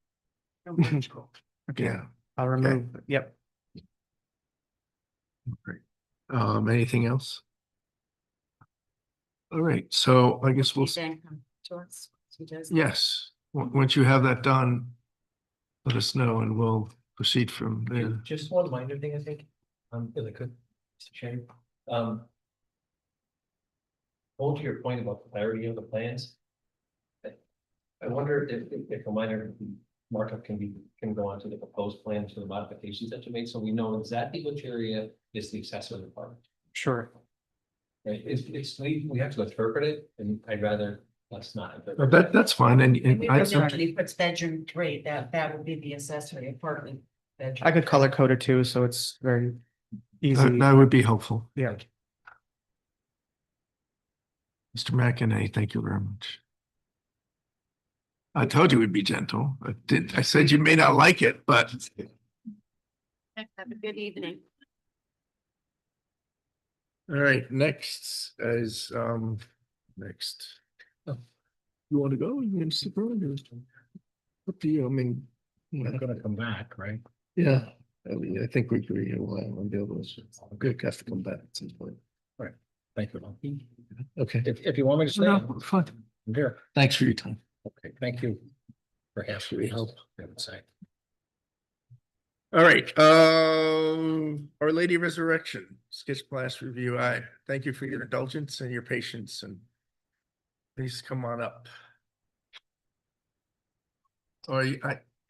Yeah. I'll remove, yep. Great. Anything else? All right, so I guess we'll, Then come to us. He does. yes, once you have that done, let us know and we'll proceed from there. Just one minor thing, I think, if I could, Mr. Chairman. Hold to your point about the clarity of the plans. I wonder if a minor markup can go onto the proposed plan to the modifications that you made, so we know exactly which area is the accessory apartment. Sure. Right, we have to interpret it, and I'd rather us not. interpret it. That's fine, and I, He puts bedroom 3, that would be the accessory apartment. I could color code it too, so it's very easy. that would be helpful. Yeah. Mr. McEnany, thank you very much. I told you we'd be gentle. I said you may not like it, but Have a good evening. all right, next is next. Oh, you want to go? You want to stick around? Up to you. I mean, They're gonna come back, right? yeah, I think we agree. We'll be able to. Good, have to come back at some point. Thank you. Okay. If you want me to stay, No, fine. I'm here. Thanks for your time. Okay, thank you for asking me help, I would say. All right, Our Lady Resurrection, sketch blast review. I thank you for your indulgence and your patience, and please come on up. Or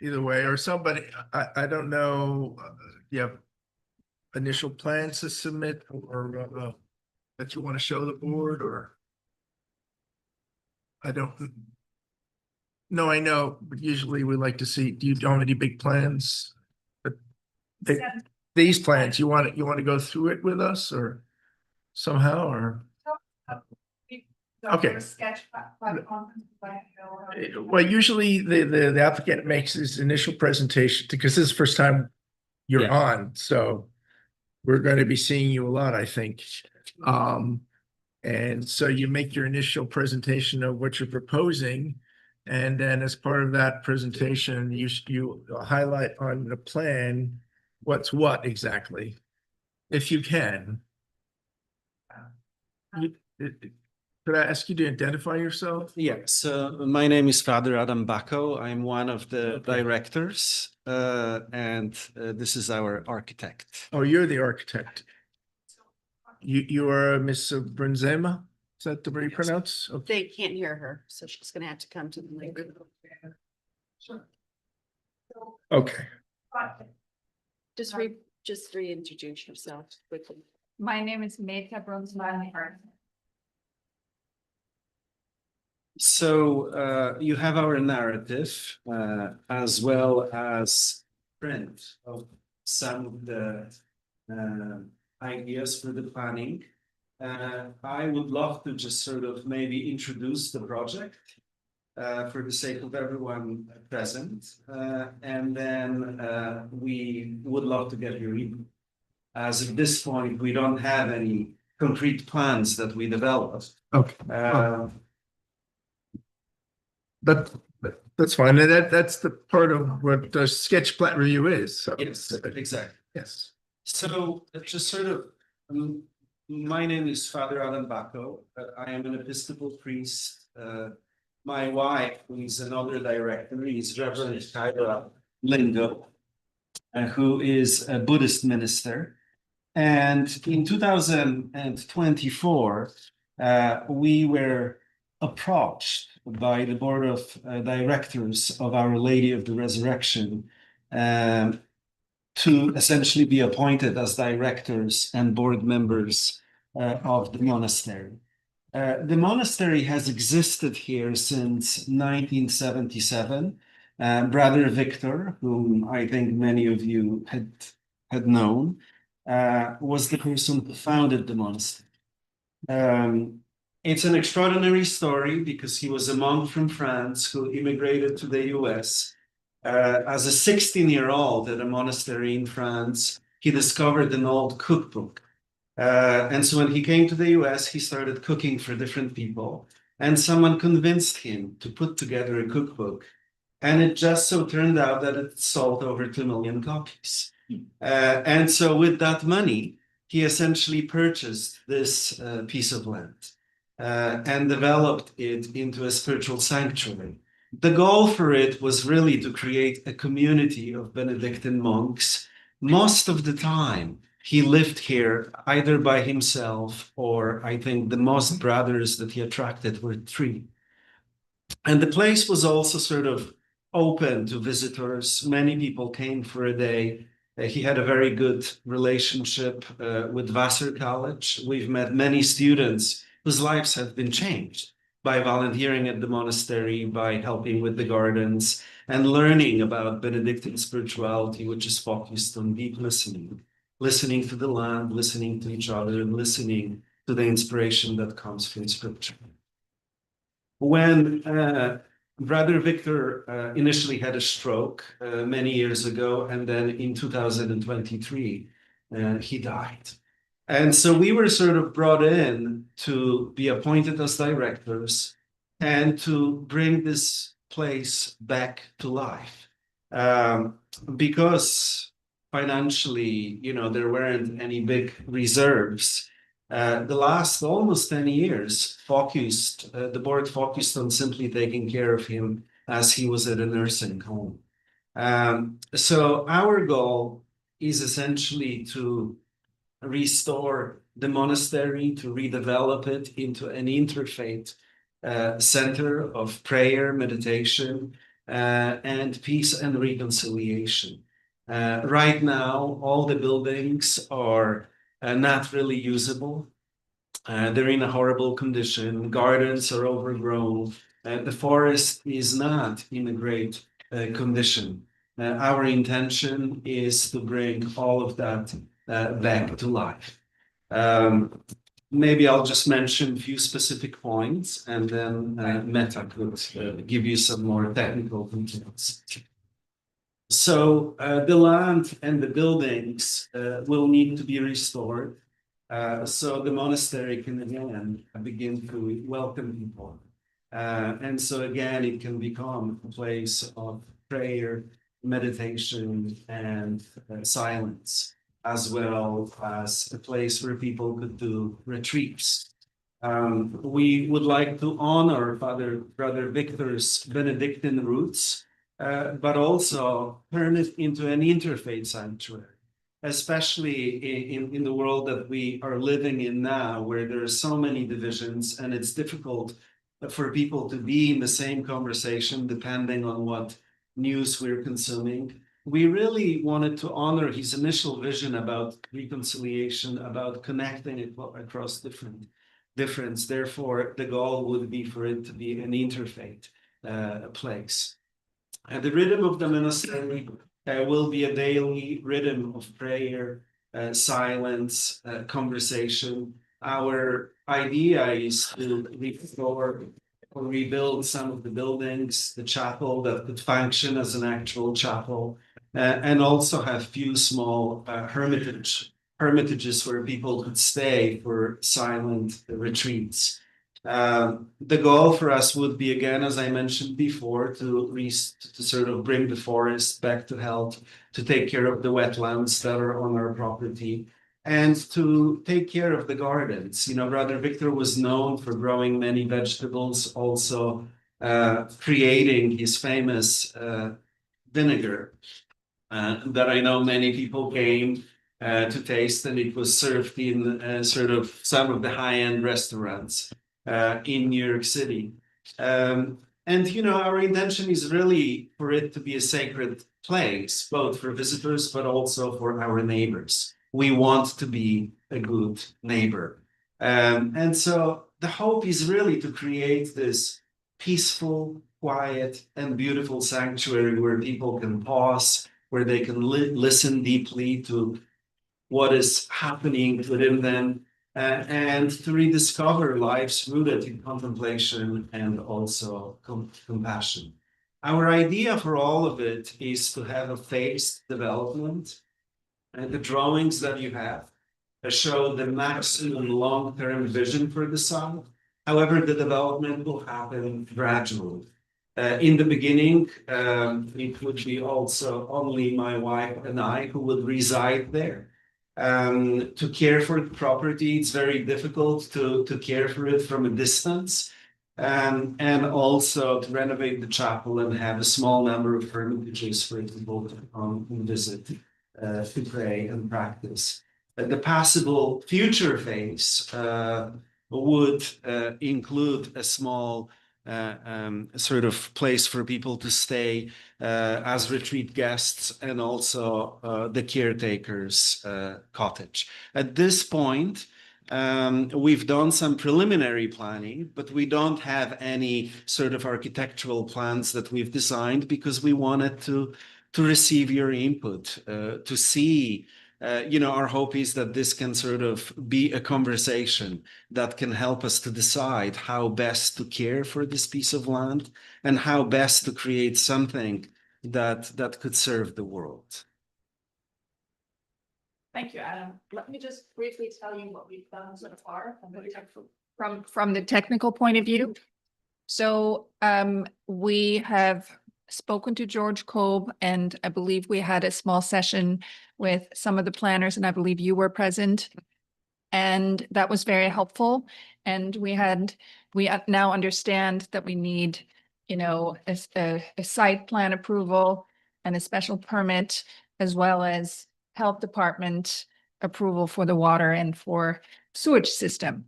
either way, or somebody, I don't know, you have initial plans to submit or that you want to show the board, or I don't. No, I know, but usually we like to see, do you have any big plans? These plans, you want to go through it with us or somehow, or? Okay. Well, usually the applicant makes his initial presentation because this is the first time you're Yeah. on, so we're going to be seeing you a lot, I think. And so you make your initial presentation of what you're proposing. And then as part of that presentation, you highlight on the plan what's what exactly, if you can. Could I ask you to identify yourself? Yes, my name is Father Adam Bacco. I'm one of the directors, and this is our architect. Oh, you're the architect. You are Miss Brunzema? Is that the way you pronounce? Okay. They can't hear her, so she's gonna have to come to the microphone. Okay. Just reintroduce yourself quickly. My name is Meta Bronsman. So you have our narrative as well as print of some of the ideas for the planning. I would love to just sort of maybe introduce the project for the sake of everyone present. And then we would love to get your input. As at this point, we don't have any concrete plans that we developed. Okay. That's fine. And that's the part of what the sketch plat review is. So. Yes, exactly. Yes. So just sort of, my name is Father Adam Bacco. I am an Episcopal priest. My wife, who is another director, is Reverend Kyra Lingo, who is a Buddhist minister. And in 2024, we were approached by the board of directors of Our Lady of the Resurrection to essentially be appointed as directors and board members of the monastery. The monastery has existed here since 1977. Brother Victor, whom I think many of you had known, was the person who founded the monastery. It's an extraordinary story because he was a monk from France who immigrated to the US. As a 16-year-old at a monastery in France, he discovered an old cookbook. And so when he came to the US, he started cooking for different people. And someone convinced him to put together a cookbook. And it just so turned out that it sold over 2 million copies. And so with that money, he essentially purchased this piece of land and developed it into a spiritual sanctuary. The goal for it was really to create a community of Benedictine monks. Most of the time, he lived here either by himself or I think the most brothers that he attracted were 3. And the place was also sort of open to visitors. Many people came for a day. He had a very good relationship with Vassar College. We've met many students whose lives have been changed by volunteering at the monastery, by helping with the gardens, and learning about Benedictine spirituality, which is focused on deep listening, listening to the land, listening to each other, and listening to the inspiration that comes from scripture. When Brother Victor initially had a stroke many years ago, and then in 2023, he died. And so we were sort of brought in to be appointed as directors and to bring this place back to life. Because financially, there weren't any big reserves. The last almost 10 years the board focused on simply taking care of him as he was at a nursing home. So our goal is essentially to restore the monastery, to redevelop it into an interfaith center of prayer, meditation, and peace and reconciliation. Right now, all the buildings are not really usable. They're in a horrible condition. Gardens are overgrown. The forest is not in a great condition. Our intention is to bring all of that back to life. maybe I'll just mention a few specific points and then Meta could give you some more technical details. So the land and the buildings will need to be restored. So the monastery can again begin to welcome people. And so again, it can become a place of prayer, meditation, and silence, as well as a place where people could do retreats. We would like to honor Brother Victor's Benedictine roots, but also turn it into an interfaith sanctuary, especially in the world that we are living in now, where there are so many divisions and it's difficult for people to be in the same conversation depending on what news we're consuming. We really wanted to honor his initial vision about reconciliation, about connecting it across difference. Therefore, the goal would be for it to be an interfaith place. And the rhythm of the monastery will be a daily rhythm of prayer, silence, conversation. Our idea is to restore or rebuild some of the buildings, the chapel that could function as an actual chapel, and also have few small hermitages where people could stay for silent retreats. The goal for us would be, again, as I mentioned before, to sort of bring the forest back to health, to take care of the wetlands that are on our property, and to take care of the gardens. You know, Brother Victor was known for growing many vegetables, also creating his famous vinegar that I know many people came to taste, and it was served in sort of some of the high-end restaurants in New York City. And, you know, our intention is really for it to be a sacred place, both for visitors, but also for our neighbors. We want to be a good neighbor. And so the hope is really to create this peaceful, quiet, and beautiful sanctuary where people can pause, where they can listen deeply to what is happening within them, and to rediscover lives rooted in contemplation and also compassion. Our idea for all of it is to have a phased development, and the drawings that you have show the maximum long-term vision for the site. However, the development will happen gradually. In the beginning, it would be also only my wife and I who would reside there. To care for the property, it's very difficult to care for it from a distance. And also to renovate the chapel and have a small number of hermitages for people to come and visit, to pray and practice. The possible future phase would include a small sort of place for people to stay as retreat guests, and also the caretaker's cottage. At this point, we've done some preliminary planning, but we don't have any sort of architectural plans that we've designed, because we wanted to receive your input, to see. You know, our hope is that this can sort of be a conversation that can help us to decide how best to care for this piece of land and how best to create something that could serve the world. Thank you, Adam. Let me just briefly tell you what we've done so far from the technical point of view. So we have spoken to George Kolb, and I believe we had a small session with some of the planners, and I believe you were present. And that was very helpful. And we now understand that we need, you know, a site plan approval and a special permit, as well as health department approval for the water and for sewage system.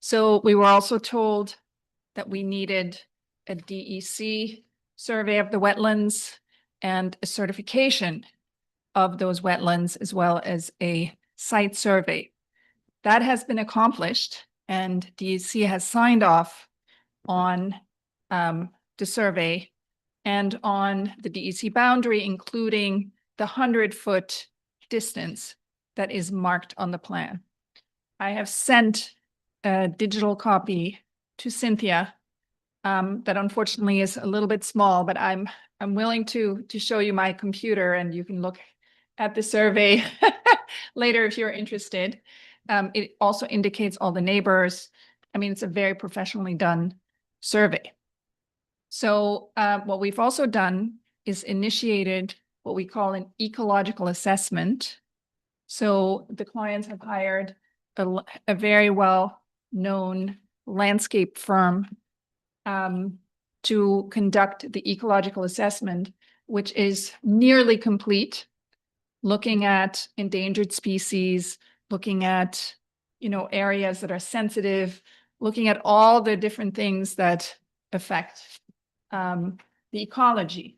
So we were also told that we needed a DEC survey of the wetlands and a certification of those wetlands, as well as a site survey. That has been accomplished, and DEC has signed off on the survey and on the DEC boundary, including the 100-foot distance that is marked on the plan. I have sent a digital copy to Cynthia. That unfortunately is a little bit small, but I'm willing to show you my computer and you can look at the survey later if you're interested. It also indicates all the neighbors. I mean, it's a very professionally done survey. So what we've also done is initiated what we call an ecological assessment. So the clients have hired a very well-known landscape firm to conduct the ecological assessment, which is nearly complete, looking at endangered species, looking at, areas that are sensitive, looking at all the different things that affect the ecology,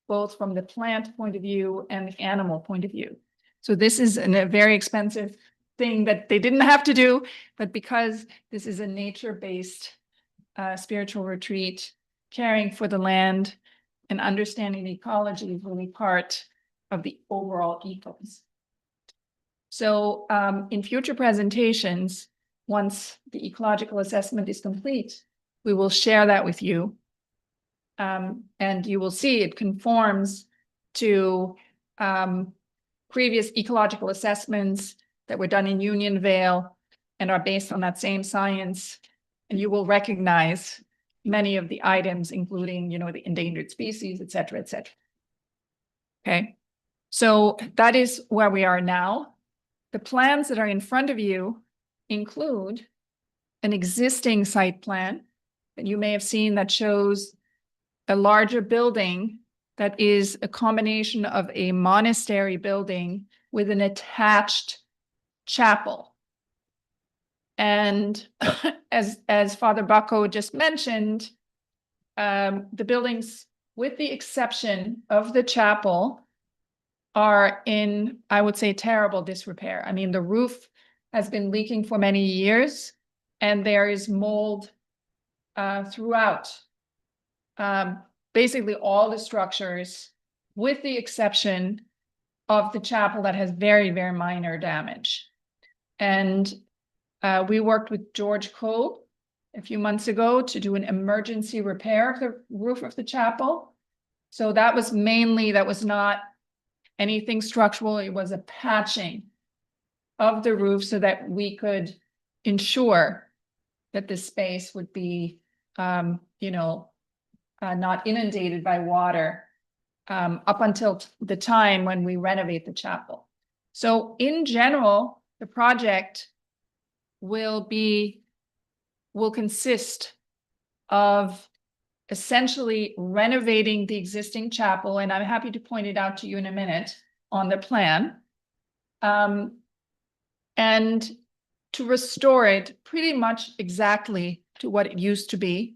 both from the plant point of view and the animal point of view. So this is a very expensive thing that they didn't have to do, but because this is a nature-based spiritual retreat, caring for the land and understanding the ecology is really part of the overall ethos. So in future presentations, once the ecological assessment is complete, we will share that with you. And you will see it conforms to previous ecological assessments that were done in Union Vale and are based on that same science. And you will recognize many of the items, including, the endangered species, et cetera, et cetera. Okay, so that is where we are now. The plans that are in front of you include an existing site plan that you may have seen that shows a larger building that is a combination of a monastery building with an attached chapel. And as Father Bacco just mentioned, the buildings, with the exception of the chapel, are in, I would say, terrible disrepair. I mean, the roof has been leaking for many years, and there is mold throughout. Basically all the structures, with the exception of the chapel that has very, very minor damage. And we worked with George Cole a few months ago to do an emergency repair of the roof of the chapel. So that was not anything structural. It was a patching of the roof so that we could ensure that the space would be, not inundated by water up until the time when we renovate the chapel. So in general, the project will consist of essentially renovating the existing chapel, and I'm happy to point it out to you in a minute on the plan, and to restore it pretty much exactly to what it used to be,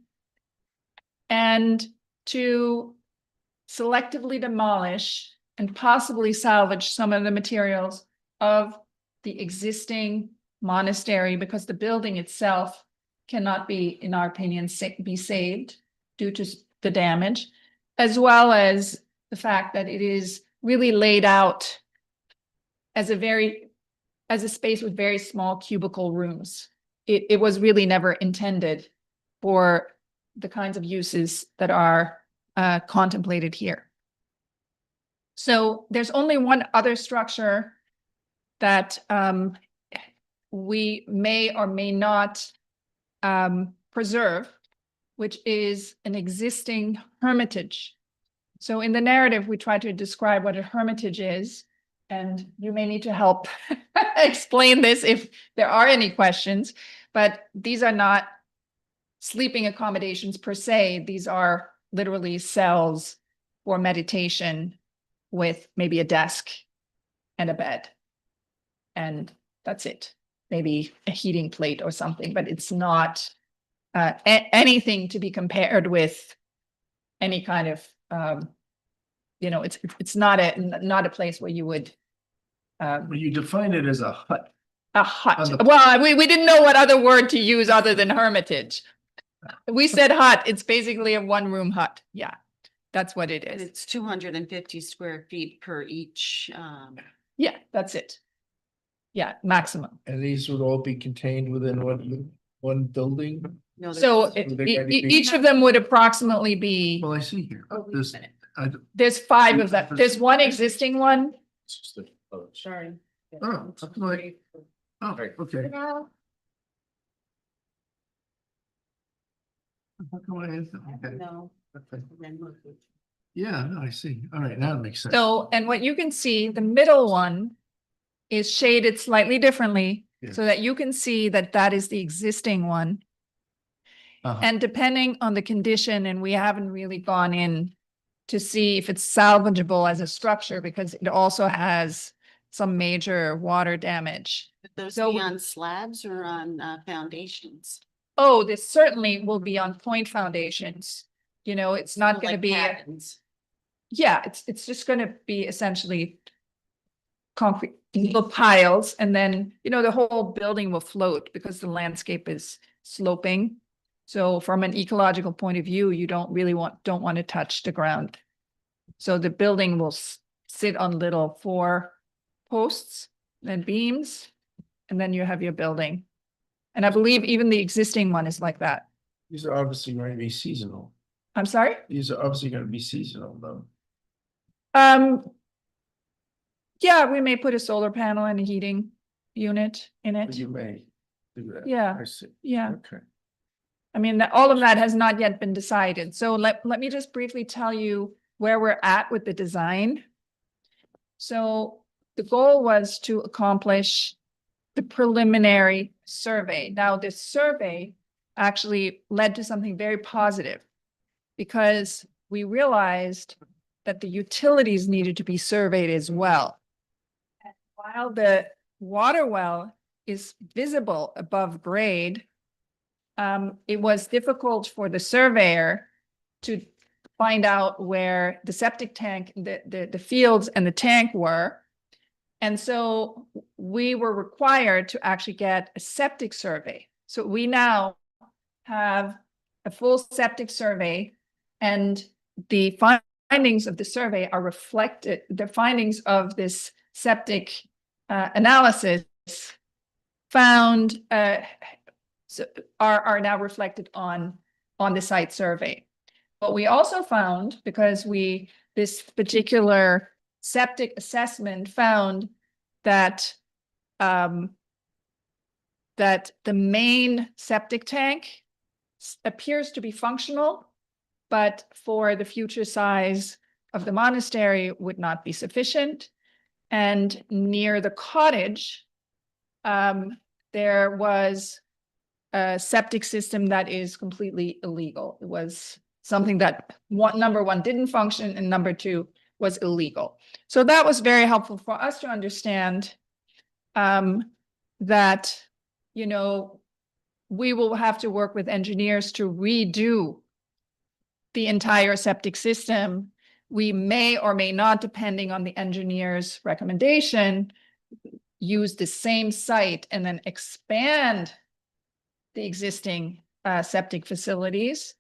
and to selectively demolish and possibly salvage some of the materials of the existing monastery, because the building itself cannot be, in our opinion, be saved due to the damage, as well as the fact that it is really laid out as a space with very small cubicle rooms. It was really never intended for the kinds of uses that are contemplated here. So there's only one other structure that we may or may not preserve, which is an existing hermitage. So in the narrative, we try to describe what a hermitage is, and you may need to help explain this if there are any questions, but these are not sleeping accommodations per se. These are literally cells for meditation with maybe a desk and a bed. And that's it. Maybe a heating plate or something, but it's not anything to be compared with any kind of, it's not a place where you would. You define it as a hut. A hut. Well, we didn't know what other word to use other than hermitage. We said hut. It's basically a one-room hut. Yeah, that's what it And is. it's 250 square feet per each. Yeah, that's it. Yeah, maximum. And these would all be contained within what one building? No, So there's- each of them would approximately be, Well, I see here. Oh, wait a There's- minute. there's 5 of them. There's one existing one. It's just the proposed. Sorry. Oh, I'm like, oh, okay. How come I had- okay, No, okay. and then look. Yeah, no, I see. All right, now it makes sense. So, and what you can see, the middle one is shaded slightly differently so that you can see that that is the existing one. Uh-huh. And depending on the condition, and we haven't really gone in to see if it's salvageable as a structure because it also has some major water damage. Would those So be we- on slabs or on foundations? Oh, this certainly will be on point foundations. You know, it's not So gonna like be, cabins. yeah, it's just gonna be essentially concrete little piles, and then, you know, the whole building will float because the landscape is sloping. So from an ecological point of view, you don't want to touch the ground. So the building will sit on little 4 posts and beams, and then you have your building. And I believe even the existing one is like that. These are obviously going to be seasonal. I'm sorry? These are obviously going to be seasonal though. Yeah, we may put a solar panel and a heating unit in But it. you may do that. Yeah. I see. Yeah. Okay. I mean, all of that has not yet been decided. So let me just briefly tell you where we're at with the design. So the goal was to accomplish the preliminary survey. Now, this survey actually led to something very positive because we realized that the utilities needed to be surveyed as well. And while the water well is visible above grade, it was difficult for the surveyor to find out where the septic tank, the fields and the tank were. And so we were required to actually get a septic survey. So we now have a full septic survey, and the findings of the survey are reflected, the findings of this septic analysis found are now reflected on the site survey. What we also found, because this particular septic assessment found that that the main septic tank appears to be functional, but for the future size of the monastery would not be sufficient. And near the cottage, there was a septic system that is completely illegal. It was something that number one didn't function, and number 2 was illegal. So that was very helpful for us to understand that, you know, we will have to work with engineers to redo the entire septic system. We may or may not, depending on the engineer's recommendation, use the same site and then expand the existing septic facilities.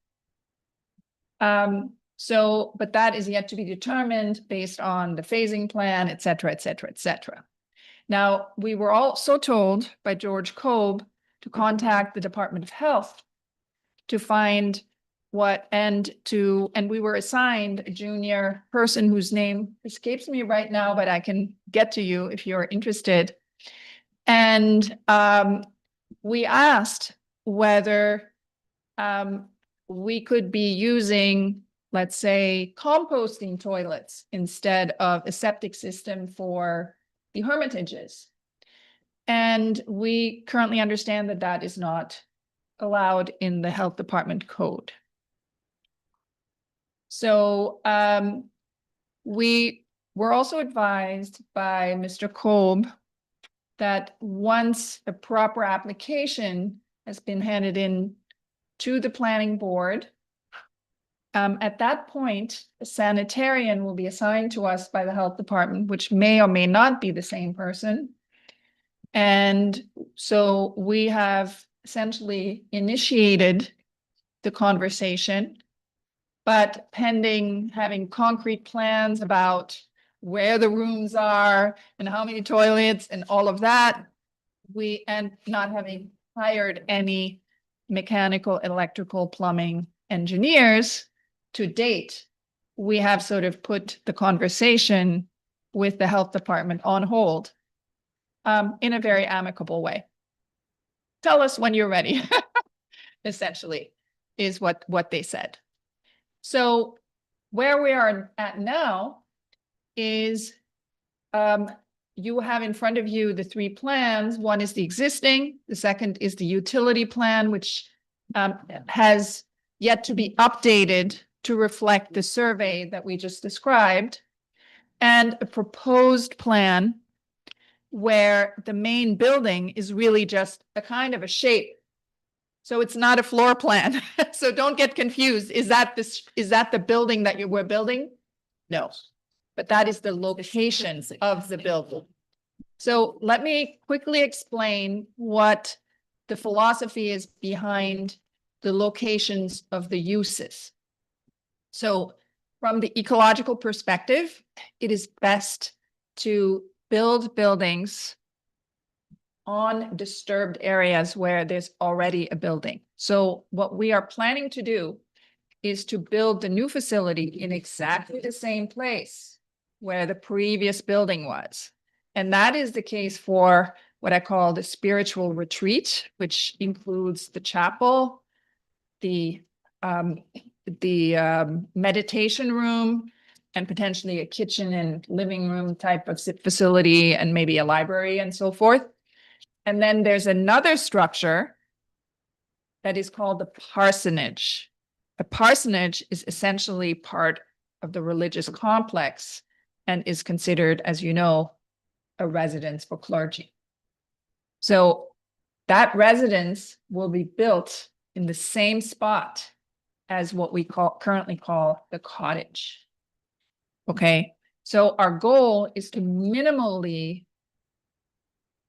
But that is yet to be determined based on the phasing plan, et cetera, et cetera, et cetera. Now, we were also told by George Kolb to contact the Department of Health to find and we were assigned a junior person whose name escapes me right now, but I can get to you if you're interested. And we asked whether we could be using, let's say, composting toilets instead of a septic system for the hermitages. And we currently understand that that is not allowed in the health department code. So we were also advised by Mr. Kolb that once a proper application has been handed in to the planning board, at that point, a sanitarian will be assigned to us by the health department, which may or may not be the same person. And so we have essentially initiated the conversation, but pending having concrete plans about where the rooms are and how many toilets and all of that, and not having hired any mechanical, electrical, plumbing engineers to date, we have sort of put the conversation with the health department on hold in a very amicable way. Tell us when you're ready, essentially, is what they said. So where we are at now is you have in front of you the three plans. One is the existing, the second is the utility plan, which has yet to be updated to reflect the survey that we just described, and a proposed plan where the main building is really just a kind of a shape. So it's not a floor plan. So don't get confused. Is that the building that you were building? No, but that is the location of the building. So let me quickly explain what the philosophy is behind the locations of the uses. So from the ecological perspective, it is best to build buildings on disturbed areas where there's already a building. So what we are planning to do is to build the new facility in exactly the same place where the previous building was. And that is the case for what I call the spiritual retreat, which includes the chapel, the meditation room, and potentially a kitchen and living room type of facility, and maybe a library and so forth. And then there's another structure that is called the parsonage. A parsonage is essentially part of the religious complex and is considered, as you know, a residence for clergy. So that residence will be built in the same spot as what we currently call the cottage. Okay, so our goal is to minimally,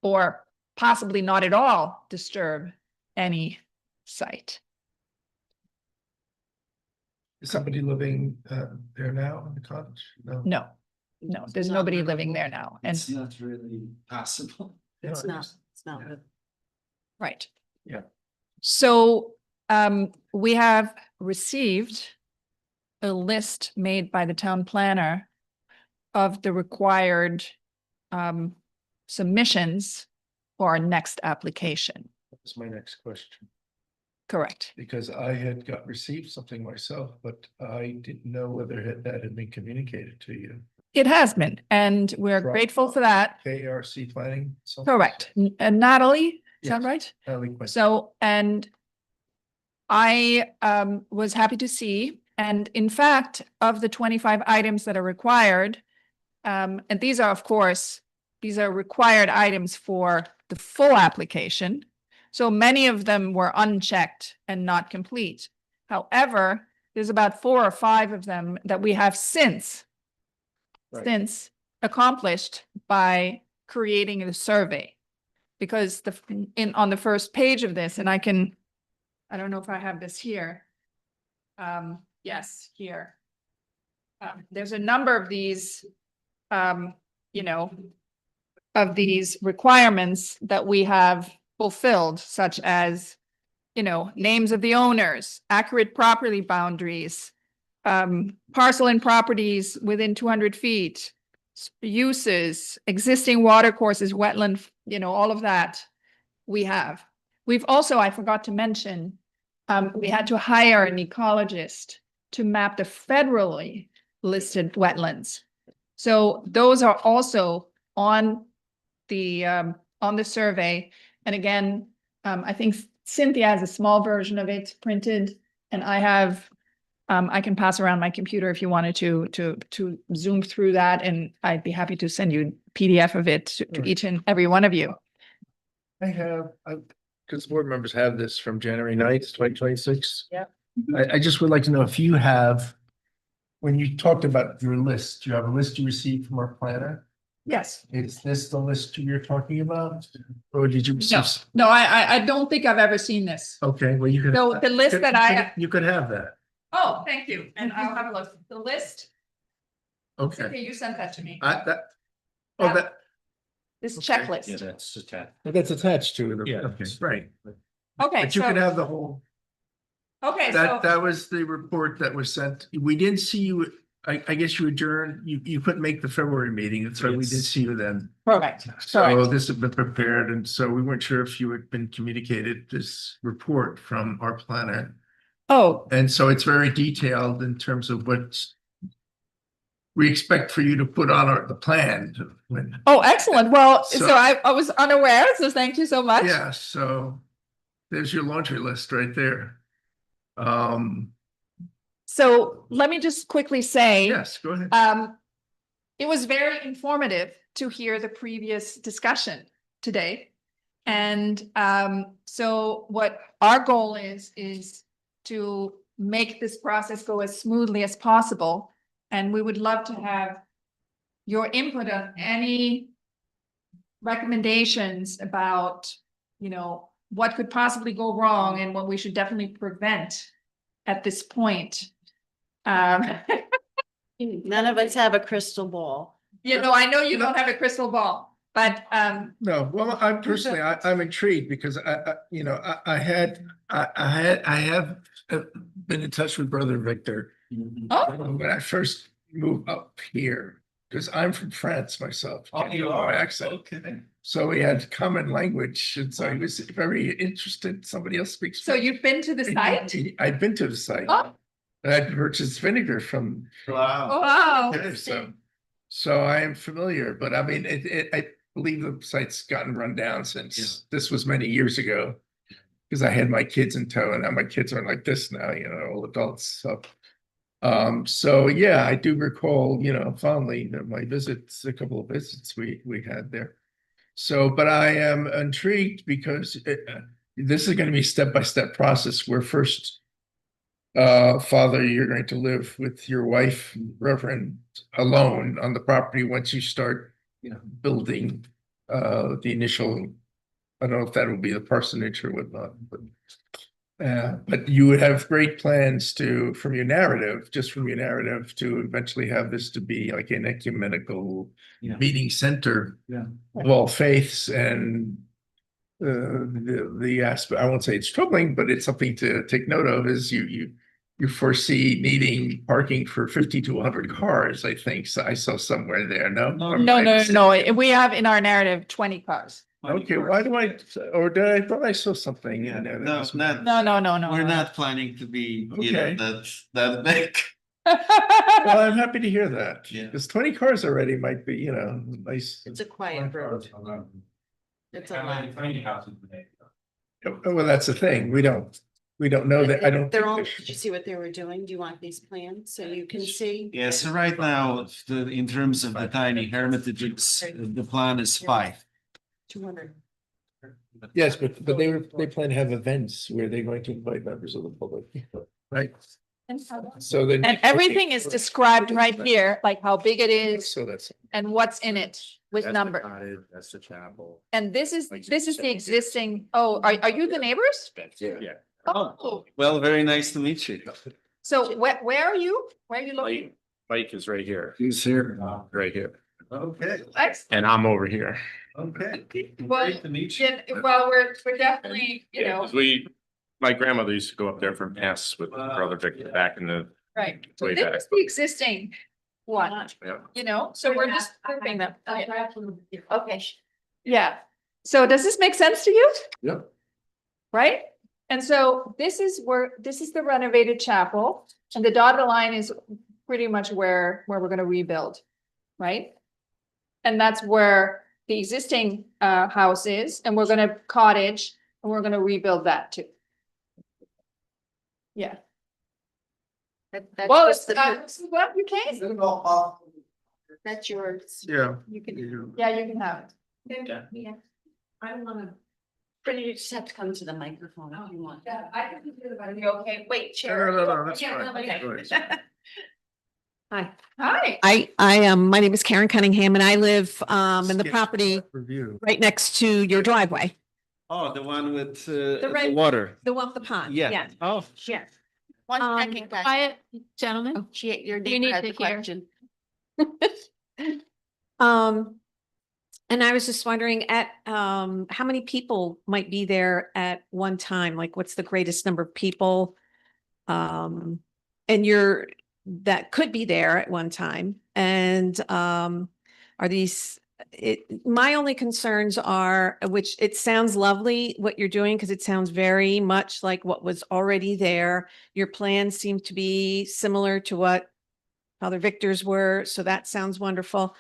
or possibly not at all, disturb any site. Is somebody living there now in the cottage? No. No, there's nobody living there now. And It's not really possible. It's not. right. Yeah. So we have received a list made by the town planner of the required submissions for our next application. That's my next question, Correct. because I had received something myself, but I didn't know whether that had been communicated to you. It has been, and we're From- grateful for that. KRC planning? Correct. Natalie, is that Yes. right? Natalie Quinn. So, and I was happy to see, and in fact, of the 25 items that are required, and these are, of course, these are required items for the full application. So many of them were unchecked and not complete. However, there's about 4 or 5 of them that we have since accomplished by creating the survey. Because on the first page of this, and I don't know if I have this here. Yes, here. There's a number of these, of these requirements that we have fulfilled, such as, names of the owners, accurate property boundaries, parcel and properties within 200 feet, uses, existing water courses, wetland, all of that we have. We've also, I forgot to mention, we had to hire an ecologist to map the federally listed wetlands. So those are also on the survey. And again, I think Cynthia has a small version of it printed, and I have, I can pass around my computer if you wanted to zoom through that, and I'd be happy to send you a PDF of it to each and every one of you. I have, because board members have this from January 9th, 2026. Yeah. I just would like to know if you have, when you talked about your list, do you have a list you received from our planner? Yes. Is this the list you're talking about? Or did you No, receive? no, I don't think I've ever seen this. Okay, well, you could. So the list that You could have that. Oh, thank you. And I'll have a look. The list. Okay. Okay, you sent that to me. That, This okay. checklist. Yeah, that's attached. that's attached to it. Yeah. Okay, right. Okay, But you can so, have the whole, okay, so, that was the report that was sent. We didn't see you, I guess you adjourned, you couldn't make the February meeting, that's why we didn't Yes. see you then. correct, So correct. this has been prepared, and so we weren't sure if you had been communicated this report from our planner. Oh, And so it's very detailed in terms of what we expect for you to put on the plan. When, oh, excellent. Well, So- so I was unaware, so thank you so much. yeah, so there's your laundry list right there. Um, So let me just quickly say. yes, go ahead. It was very informative to hear the previous discussion today. And so what our goal is to make this process go as smoothly as possible. And we would love to have your input on any recommendations about, you know, what could possibly go wrong and what we should definitely prevent at this point. None of us have a crystal ball. You know, I know you don't have a crystal ball, but No, well, I'm personally, I'm intrigued because you know, I have been in touch with Brother Victor oh, when I first moved up here, because I'm from France myself. Oh, you are? My accent. Okay. So we had common language, and so he was very interested. Somebody else speaks. so French. you've been to the site? I'd been to the site. Oh, And I'd purchased vinegar from. Wow. wow. Okay, so I am familiar, but I mean, I believe the site's gotten run down since this was many years ago. Because I had my kids in tow, and now my kids are like this now, you know, all adults, so yeah, I do recall, you know, fondly that my visits, a couple of visits we had there. So, but I am intrigued because this is going to be a step-by-step process where first, Father, you're going to live with your wife, Reverend, alone on the property once you start, you know, building the initial. I don't know if that will be the parsonage or whatnot, but you would have great plans to, from your narrative, to eventually have this to be like an ecumenical meeting center of all faiths, and the aspect, I won't say it's troubling, but it's something to take note of, is you foresee needing parking for 50 to 100 cars, I think. So I saw somewhere there, no? No. We have in our narrative 20 cars. Okay, why do I thought I saw something Yeah, in there. no, not. No. We're not planning to be, you know, Okay. that big. Well, I'm happy to hear that. Yeah. Because 20 cars already might be, you know, nice. It's a quiet road. It's a lot. Well, that's the thing. We don't know that. I don't. They're think all, there did should you be. see what they were doing? Do you want these plans so you can see? Yeah, so right now, in terms of the tiny hermitages, the plan is 5. 200. Yes, but they plan to have events where they're going to invite members of the public, right? So then. And everything is described right here, like how big it is So that's. and what's in it with number. That's the chapel. And this is the existing, oh, are you the neighbors? Yeah. Oh, Well, very nice to meet you. so where are you? Where are you looking? Mike is right here, Who's here? right here, Okay, Excellent. and I'm over here. okay. Well, Great to meet you. well, we're definitely, you know, 'Cause my grandmother used to go up there for mass with Brother Victor back in the, right. So way this back. is the existing one, yeah. you know, so we're just grouping them. Okay. Yeah. So does this make sense to you? Yep. Right? And so this is the renovated chapel, and the dotted line is pretty much where we're gonna rebuild, right? And that's where the existing house is, and we're gonna cottage, and we're gonna rebuild that too. Yeah. That's Well, just well, you can. that's yours. Yeah. You can. Yeah, you can have Yeah. I don't wanna. But you just have to come to the microphone if you want. Yeah, I can do it, but are you okay? Wait, chair. No, that's Yeah, fine. okay. Go ahead. Hi, Hi. I am, my name is Karen Cunningham and I live in the Skip property Review. right next to your driveway. Oh, the one with the red- water. The one with the pond. Yeah. Oh, Yeah. One second, guys. Quiet, gentlemen. Oh, your We neighbor need has to a hear. question. Um, And I was just wondering how many people might be there at one time? Like, what's the greatest number of people? And that could be there at one time. And are these, my only concerns are, which it sounds lovely what you're doing, because it sounds very much like what was already there. Your plans seem to be similar to what Father Victor's were, so that sounds wonderful.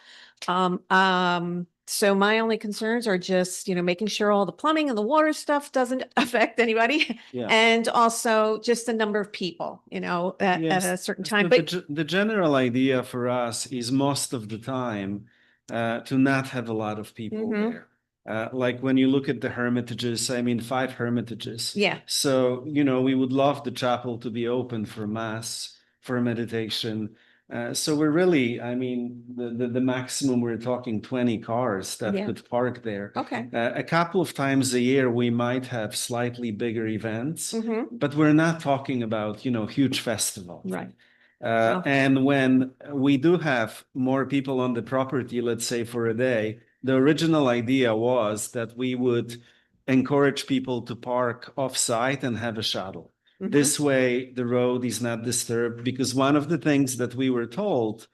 So my only concerns are just, making sure all the plumbing and the water stuff doesn't affect anybody. Yeah. And also just the number of people, at Yes. a certain So time, the, but the general idea for us is most of the time to not have a lot of people Mhm. there. Like when you look at the hermitages, I mean, 5 hermitages. yeah, So, we would love the chapel to be open for mass, for meditation. So we're really, I mean, the maximum, we're talking 20 cars that Yeah. could park there. okay. A couple of times a year, we might have slightly bigger events, Mhm. but we're not talking about, huge festivals. Right. And when we do have more people on the property, let's say for a day, the original idea was that we would encourage people to park off-site and have a shuttle. Mhm. This way, the road is not disturbed, because one of the things that we were told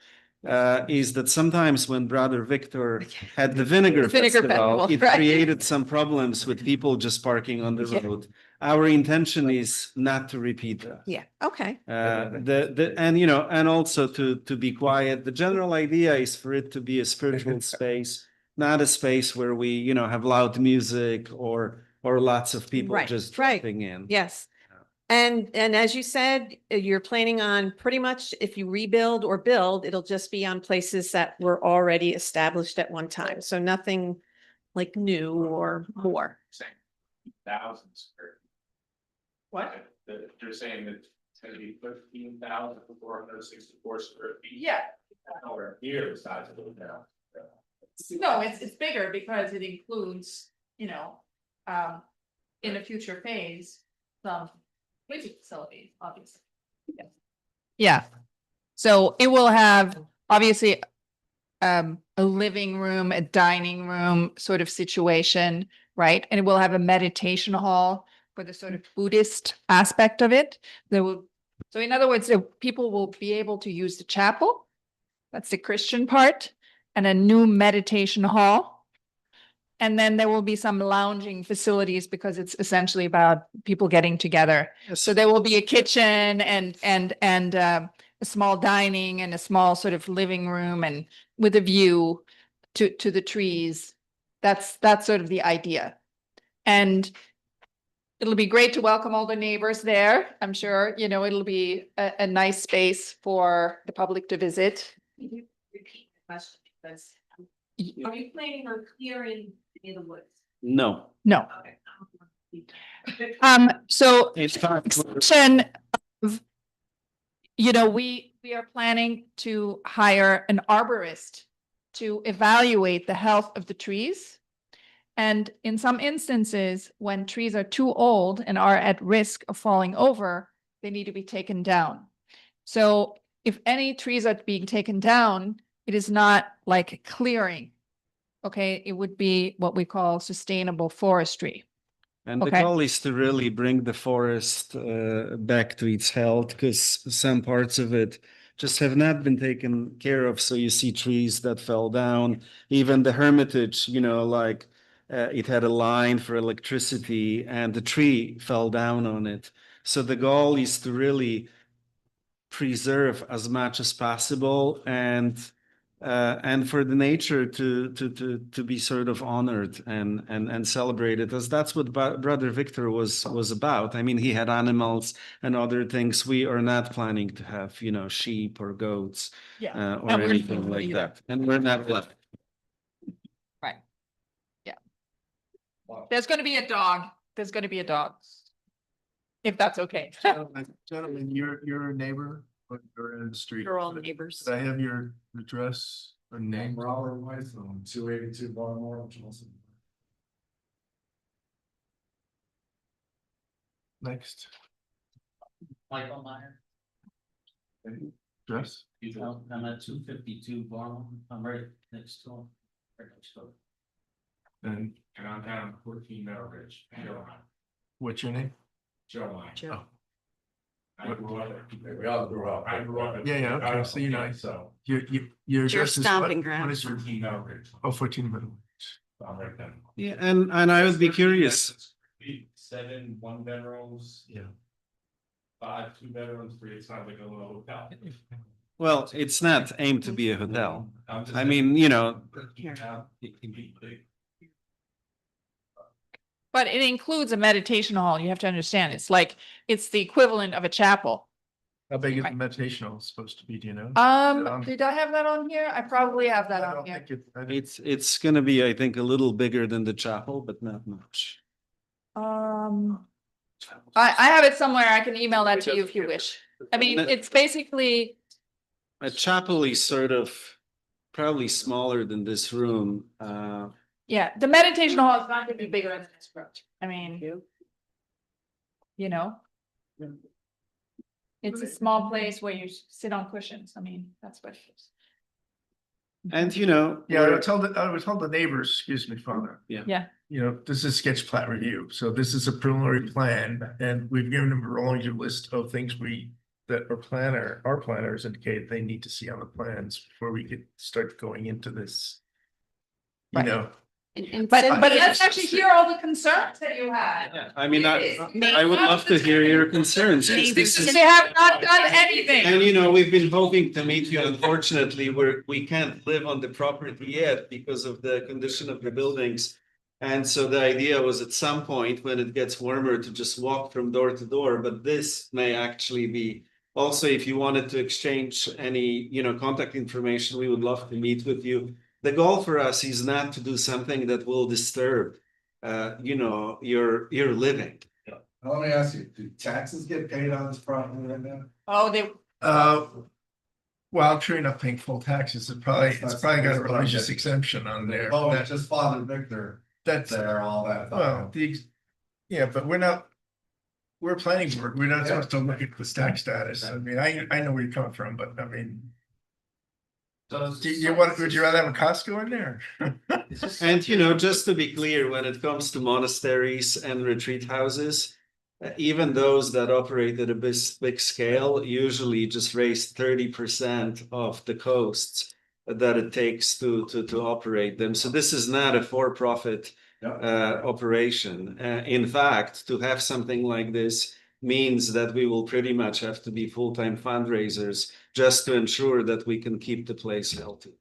is that sometimes when Brother Victor had the Vinegar Festival, it right. created some problems with people just parking on the Yeah. road. Our intention is not to repeat that. Yeah, okay. And also to be quiet. The general idea is for it to be a spiritual space, not a space where we, have loud music or lots of people Right, just right. dropping in. Yes. And as you said, you're planning on pretty much, if you rebuild or build, it'll just be on places that were already established at one time. So nothing like new or more. Thousands. What? They're saying that it's gonna be 13,464 square feet. Yeah, Nowhere near the size of it now. no, it's bigger because it includes, in a future phase, some music facilities, obviously. Yeah, so it will have obviously a living room, a dining room sort of situation, right? And it will have a meditation hall for the sort of Buddhist aspect of it. So in other words, people will be able to use the chapel. That's the Christian part, and a new meditation hall. And then there will be some lounging facilities because it's essentially about people getting together. So there will be a kitchen and a small dining and a small sort of living room and with a view to the trees. That's sort of the idea. And it'll be great to welcome all the neighbors there. I'm sure, it'll be a nice space for the public to visit. Repeat the question, because are you planning on clearing in the woods? No. No. Okay. So It's time. extension of, we are planning to hire an arborist to evaluate the health of the trees. And in some instances, when trees are too old and are at risk of falling over, they need to be taken down. So if any trees are being taken down, it is not like clearing. Okay, it would be what we call sustainable forestry. And the Okay. goal is to really bring the forest back to its health, because some parts of it just have not been taken care of. So you see trees that fell down, even the Hermitage, it had a line for electricity and the tree fell down on it. So the goal is to really preserve as much as possible and for the nature to be sort of honored and celebrated, as that's what Brother Victor was about. I mean, he had animals and other things. We are not planning to have, sheep or goats or And we're anything not like either. that. And we're not left. Right. Yeah. There's going to be a dog. There's going to be a dog. If that's okay. Gentlemen, you're a neighbor, but you're in the street. We're all neighbors. Could I have your address or name? Robert Weiss on 282 Baltimore, Johnson. Next. Michael Meyer. Address? I'm at 252 Barnum. I'm right next to him. Right next door. And And I'm down 14 Meadow Ridge, Joe. what's your name? Joe. Oh, I grew up there. We all grew up. I grew up. Yeah, yeah, okay, so you know, So. your Your address is what? stomping What ground. is your, 14 Meadow Ridge. oh, 14 minutes. I'm right there. Yeah, and I would be curious. 7 1-bedrooms. Yeah. 5 2-bedrooms, 3. It's not like a little hotel. Well, it's not aimed to be a hotel. I'm just I saying, mean, you know, it can be big. But it includes a meditation hall. You have to understand, it's like, it's the equivalent of a chapel. How big is the Right. meditation hall supposed to be, do you know? Did I have that on here? I probably have that I on don't here. think it, I don't- it's gonna be, I think, a little bigger than the chapel, but not much. I have it somewhere. I can email that to you if you wish. I mean, it's basically, A chapel is sort of probably smaller than this room. yeah, the meditation hall is not gonna be bigger than this room. I mean, you know? It's a small place where you sit on cushions. I mean, that's what it is. And you know, Yeah, I would tell the neighbors, excuse me, Father. Yeah. You know, this is sketch plat review, so this is a preliminary plan, and we've given them a rolling list of things that our planners indicate they need to see on the plans before we could start going into this. You Right. know, But let's actually hear all the concerns that you had. I mean, I would love to hear your concerns. 'Cause this is- They have not done anything. And you know, we've been hoping to meet you. Unfortunately, we can't live on the property yet because of the condition of the buildings. And so the idea was at some point when it gets warmer to just walk from door to door, but this may actually be. Also, if you wanted to exchange any, you know, contact information, we would love to meet with you. The goal for us is not to do something that will disturb, you know, your living. Let me ask you, do taxes get paid on this property right now? Oh, they, well, I'm sure you're not paying full taxes, it's probably got a That's what I'm religious getting. exemption on there. Oh, That- it's just Father Victor That's, there, all that. well, yeah, but we're planning board, we're not supposed to look at the tax status. I mean, I know where you're coming from, but I mean, would you rather have a Costco in there? And you know, just to be clear, when it comes to monasteries and retreat houses, even those that operate at a big scale usually just raise 30% of the costs that it takes to operate them. So this is not a for-profit operation. In fact, to have something like this means that we will pretty much have to be full-time fundraisers just to ensure that we can keep the place healthy.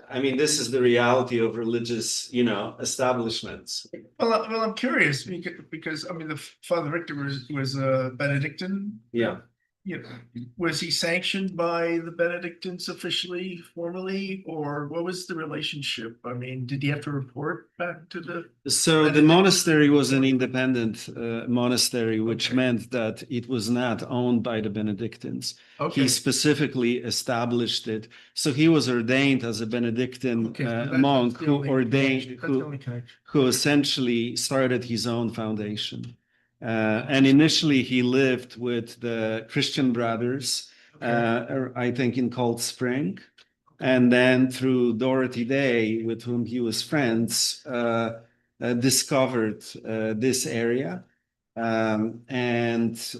I mean, this is the reality of religious, you know, establishments. Well, I'm curious because I mean, the Father Victor was a Benedictine. Yeah. You know, was he sanctioned by the Benedictines officially, formally, or what was the relationship? I mean, did he have to report back to the? So the monastery was an independent monastery, which meant that it was not owned by the Benedictines. Okay, He specifically established it. So he was ordained as a Benedictine okay, that's monk the who only ordained, connection. That's the only connection. who essentially started his own foundation. And initially he lived with the Christian brothers, I think in Cold Spring. And then through Dorothy Day, with whom he was friends, discovered this area and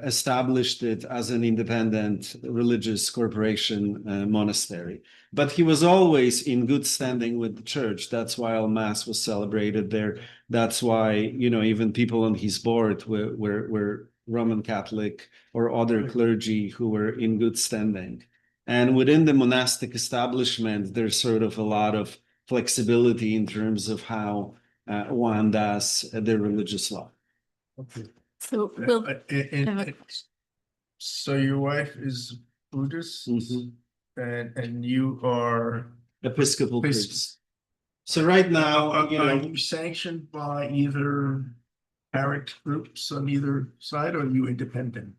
established it as an independent religious corporation monastery. But he was always in good standing with the church. That's why all Mass was celebrated there. That's why, you know, even people on his board were Roman Catholic or other clergy who were in good standing. And within the monastic establishment, there's sort of a lot of flexibility in terms of how one does their religious life. Okay. So we'll, So your wife is Buddhist Mhm. and you are. Episcopal priest. So right now, you Are know, you sanctioned by either parent groups on either side, or are you independent?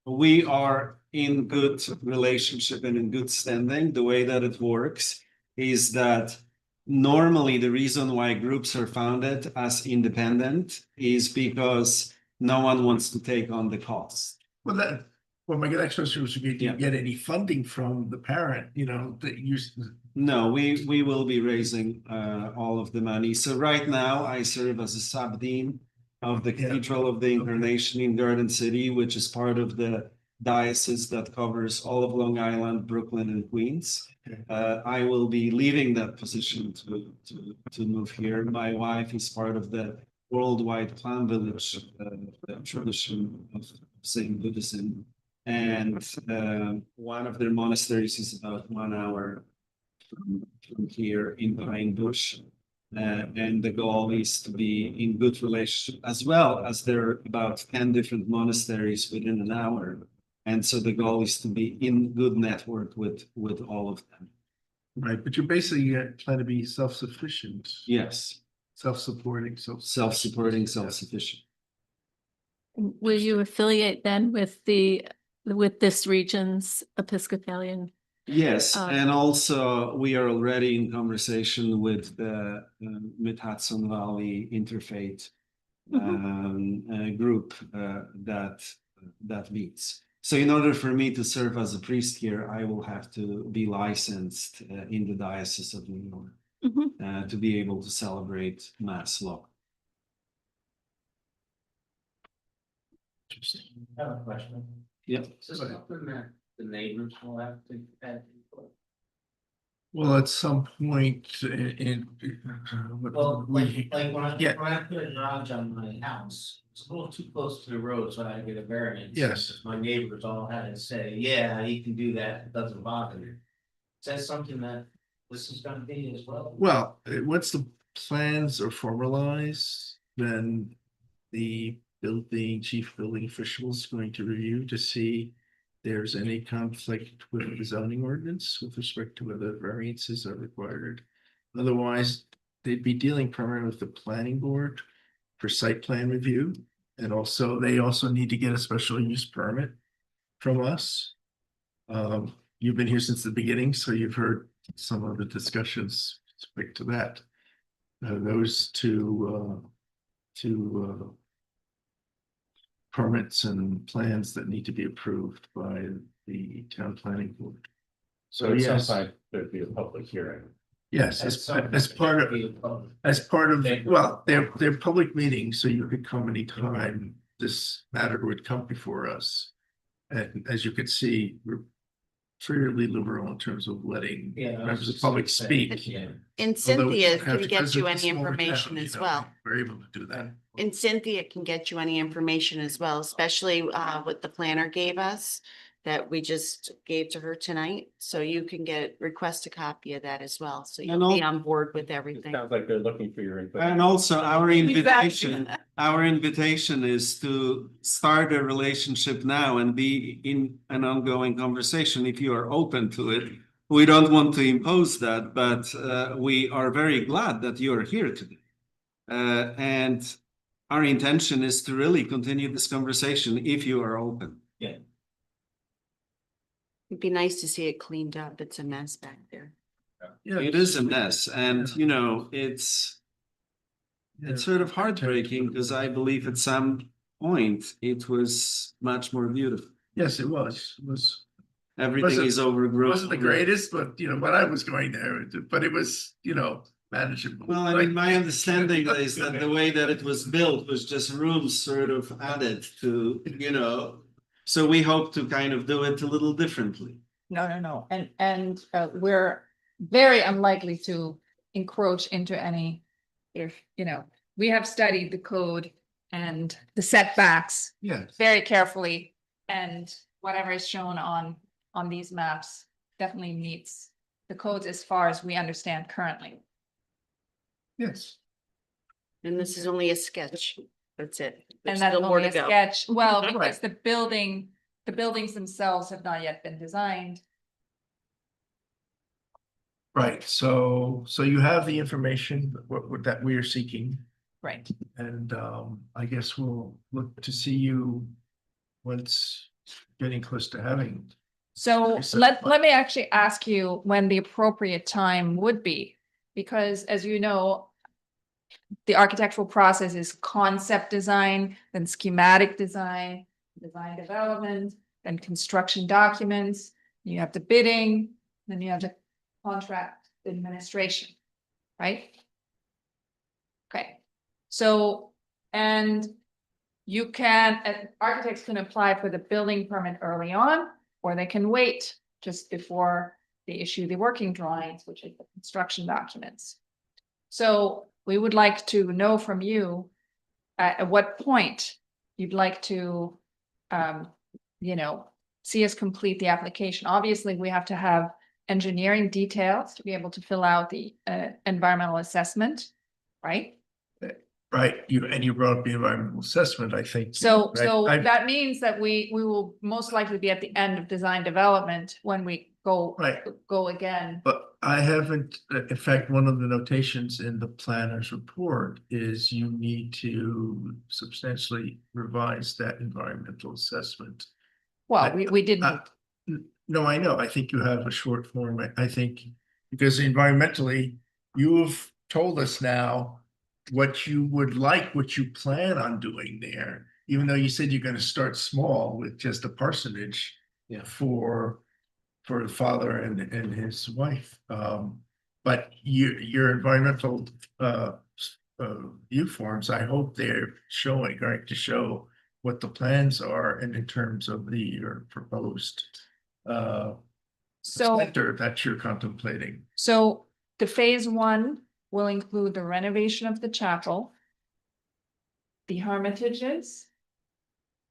we are in good relationship and in good standing. The way that it works is that normally the reason why groups are founded as independent is because no one wants to take on the cost. Well, Well, my next question was, did you Yeah. get any funding from the parent, you know, that you? No, we will be raising all of the money. So right now I serve as a sub-dean of the Yeah. Cathedral of the Incarnation in Garden City, which is part of the diocese that covers all of Long Island, Brooklyn, and Queens. Okay. I will be leaving that position to move here. My wife is part of the Worldwide Plan Village the tradition of Zen Buddhism. And one of their monasteries is about 1 hour from here in Pine Bush. And the goal is to be in good relationship, as well as there are about 10 different monasteries within an hour. And so the goal is to be in good network with all of them. Right, but you're basically trying to be self-sufficient, Yes, self-supporting, self-supporting, self-sufficient. Will you affiliate then with this region's Episcopalian? Yes, Um, and also we are already in conversation with the Mid-Hudson Valley Interfaith group that meets. So in order for me to serve as a priest here, I will have to be licensed in the Diocese of New York to be able to celebrate Mass law. I have a question. Yep. Is this something that the neighbors will have to add? Well, at some point Well, we, like when yeah. I put a garage on my house, it's a little too close to the road, so I had to get a variance. Yes. My neighbors all had to say, yeah, you can do that, it doesn't bother me. Is that something that this is gonna be as well? Well, once the plans are formalized, then the chief building official is going to review to see there's any conflict with the zoning ordinance with respect to whether variances are required. Otherwise, they'd be dealing primarily with the planning board for site plan review. And also, they also need to get a special use permit from us. You've been here since the beginning, so you've heard some of the discussions speak to that. Those two permits and plans that need to be approved by the town planning board. So yes, There'd be a public hearing. yes, as part of, well, they're public meetings, so you could come anytime this matter would come before us. And as you can see, we're fairly liberal in terms of letting members of the public speak. Yeah. And Although we Cynthia have can to- get because you it's a any smaller information town, you as know, well. We're able to do that. And Cynthia can get you any information as well, especially what the planner gave us that we just gave to her tonight. So you can request a copy of that as well. So And you'll be on board with It everything. sounds like they're looking for your input. And also our invitation is to start a relationship now and be in an ongoing conversation if you are open to it. We don't want to impose that, but we are very glad that you are here today. And our intention is to really continue this conversation if you are open. It'd be nice to see it cleaned up. It's a mess back there. Yeah, It is a mess, and you know, it's sort of heartbreaking because I believe at some point it was much more beautiful. yes, it was. It was. Everything Wasn't- is overgrown. Wasn't the greatest, but you know, when I was going there, but it was, you know, manageable. Well, I mean, my understanding is that the way that it was built was just rooms sort of added to, you know. So we hope to kind of do it a little differently. No. And we're very unlikely to encroach into any, we have studied the code and the setbacks Yes, very carefully. And whatever is shown on these maps definitely meets the codes as far as we understand currently. yes. And this is only a sketch. That's it. There's And that's still more only to a go. sketch. Well, Right. because the buildings themselves have not yet been designed. Right, so you have the information that we are seeking, Right. and I guess we'll look to see you once getting close to having. So Okay, so- let me actually ask you when the appropriate time would be, because as you know, the architectural process is concept design, then schematic design, design development, then construction documents, you have the bidding, then you have the contract administration, right? Okay, so, and you can, architects can apply for the building permit early on, or they can wait just before they issue the working drawings, which is the construction documents. So we would like to know from you at what point you'd like to, see us complete the application. Obviously, we have to have engineering details to be able to fill out the environmental assessment, right? Right, you brought up the environmental assessment, I think. So, right? so I've- that means that we will most likely be at the end of design development when we go Right. again. But I haven't, in fact, one of the notations in the planner's report is you need to substantially revise that environmental assessment. Well, we didn't, No, I know, I think you have a short form, I think, because environmentally, you've told us now what you would like, what you plan on doing there, even though you said you're gonna start small with just a parsonage. Yeah. For the father and his wife. But your environmental view forms, I hope they're showing, going to show what the plans are and in terms of your proposed so, center that you're contemplating. so the phase one will include the renovation of the chapel, the hermitages,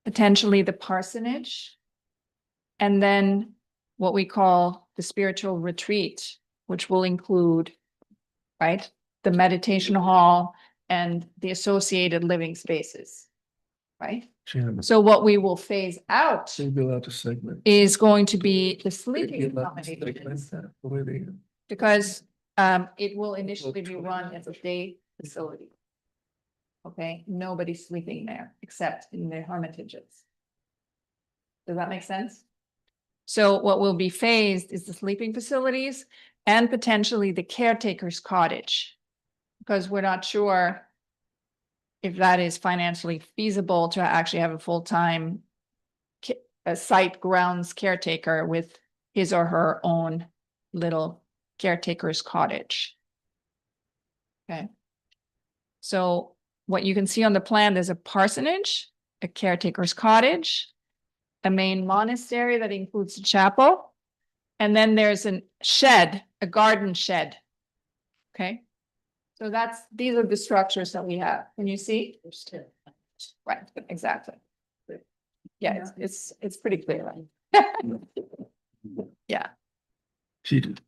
potentially the parsonage, and then what we call the spiritual retreat, which will include, right, the meditation hall and the associated living spaces, right? So what we will phase out Single out a segment. is going to be the sleeping accommodations, because it will initially be run as a day facility. Okay, nobody's sleeping there except in the hermitages. Does that make sense? So what will be phased is the sleeping facilities and potentially the caretaker's cottage. Because we're not sure if that is financially feasible to actually have a full-time a site grounds caretaker with his or her own little caretaker's cottage. Okay. So what you can see on the plan, there's a parsonage, a caretaker's cottage, a main monastery that includes a chapel, and then there's a shed, a garden shed. Okay. So these are the structures that we have. Can you see? Right, exactly. Yeah, it's pretty clear, right? Yeah. She did.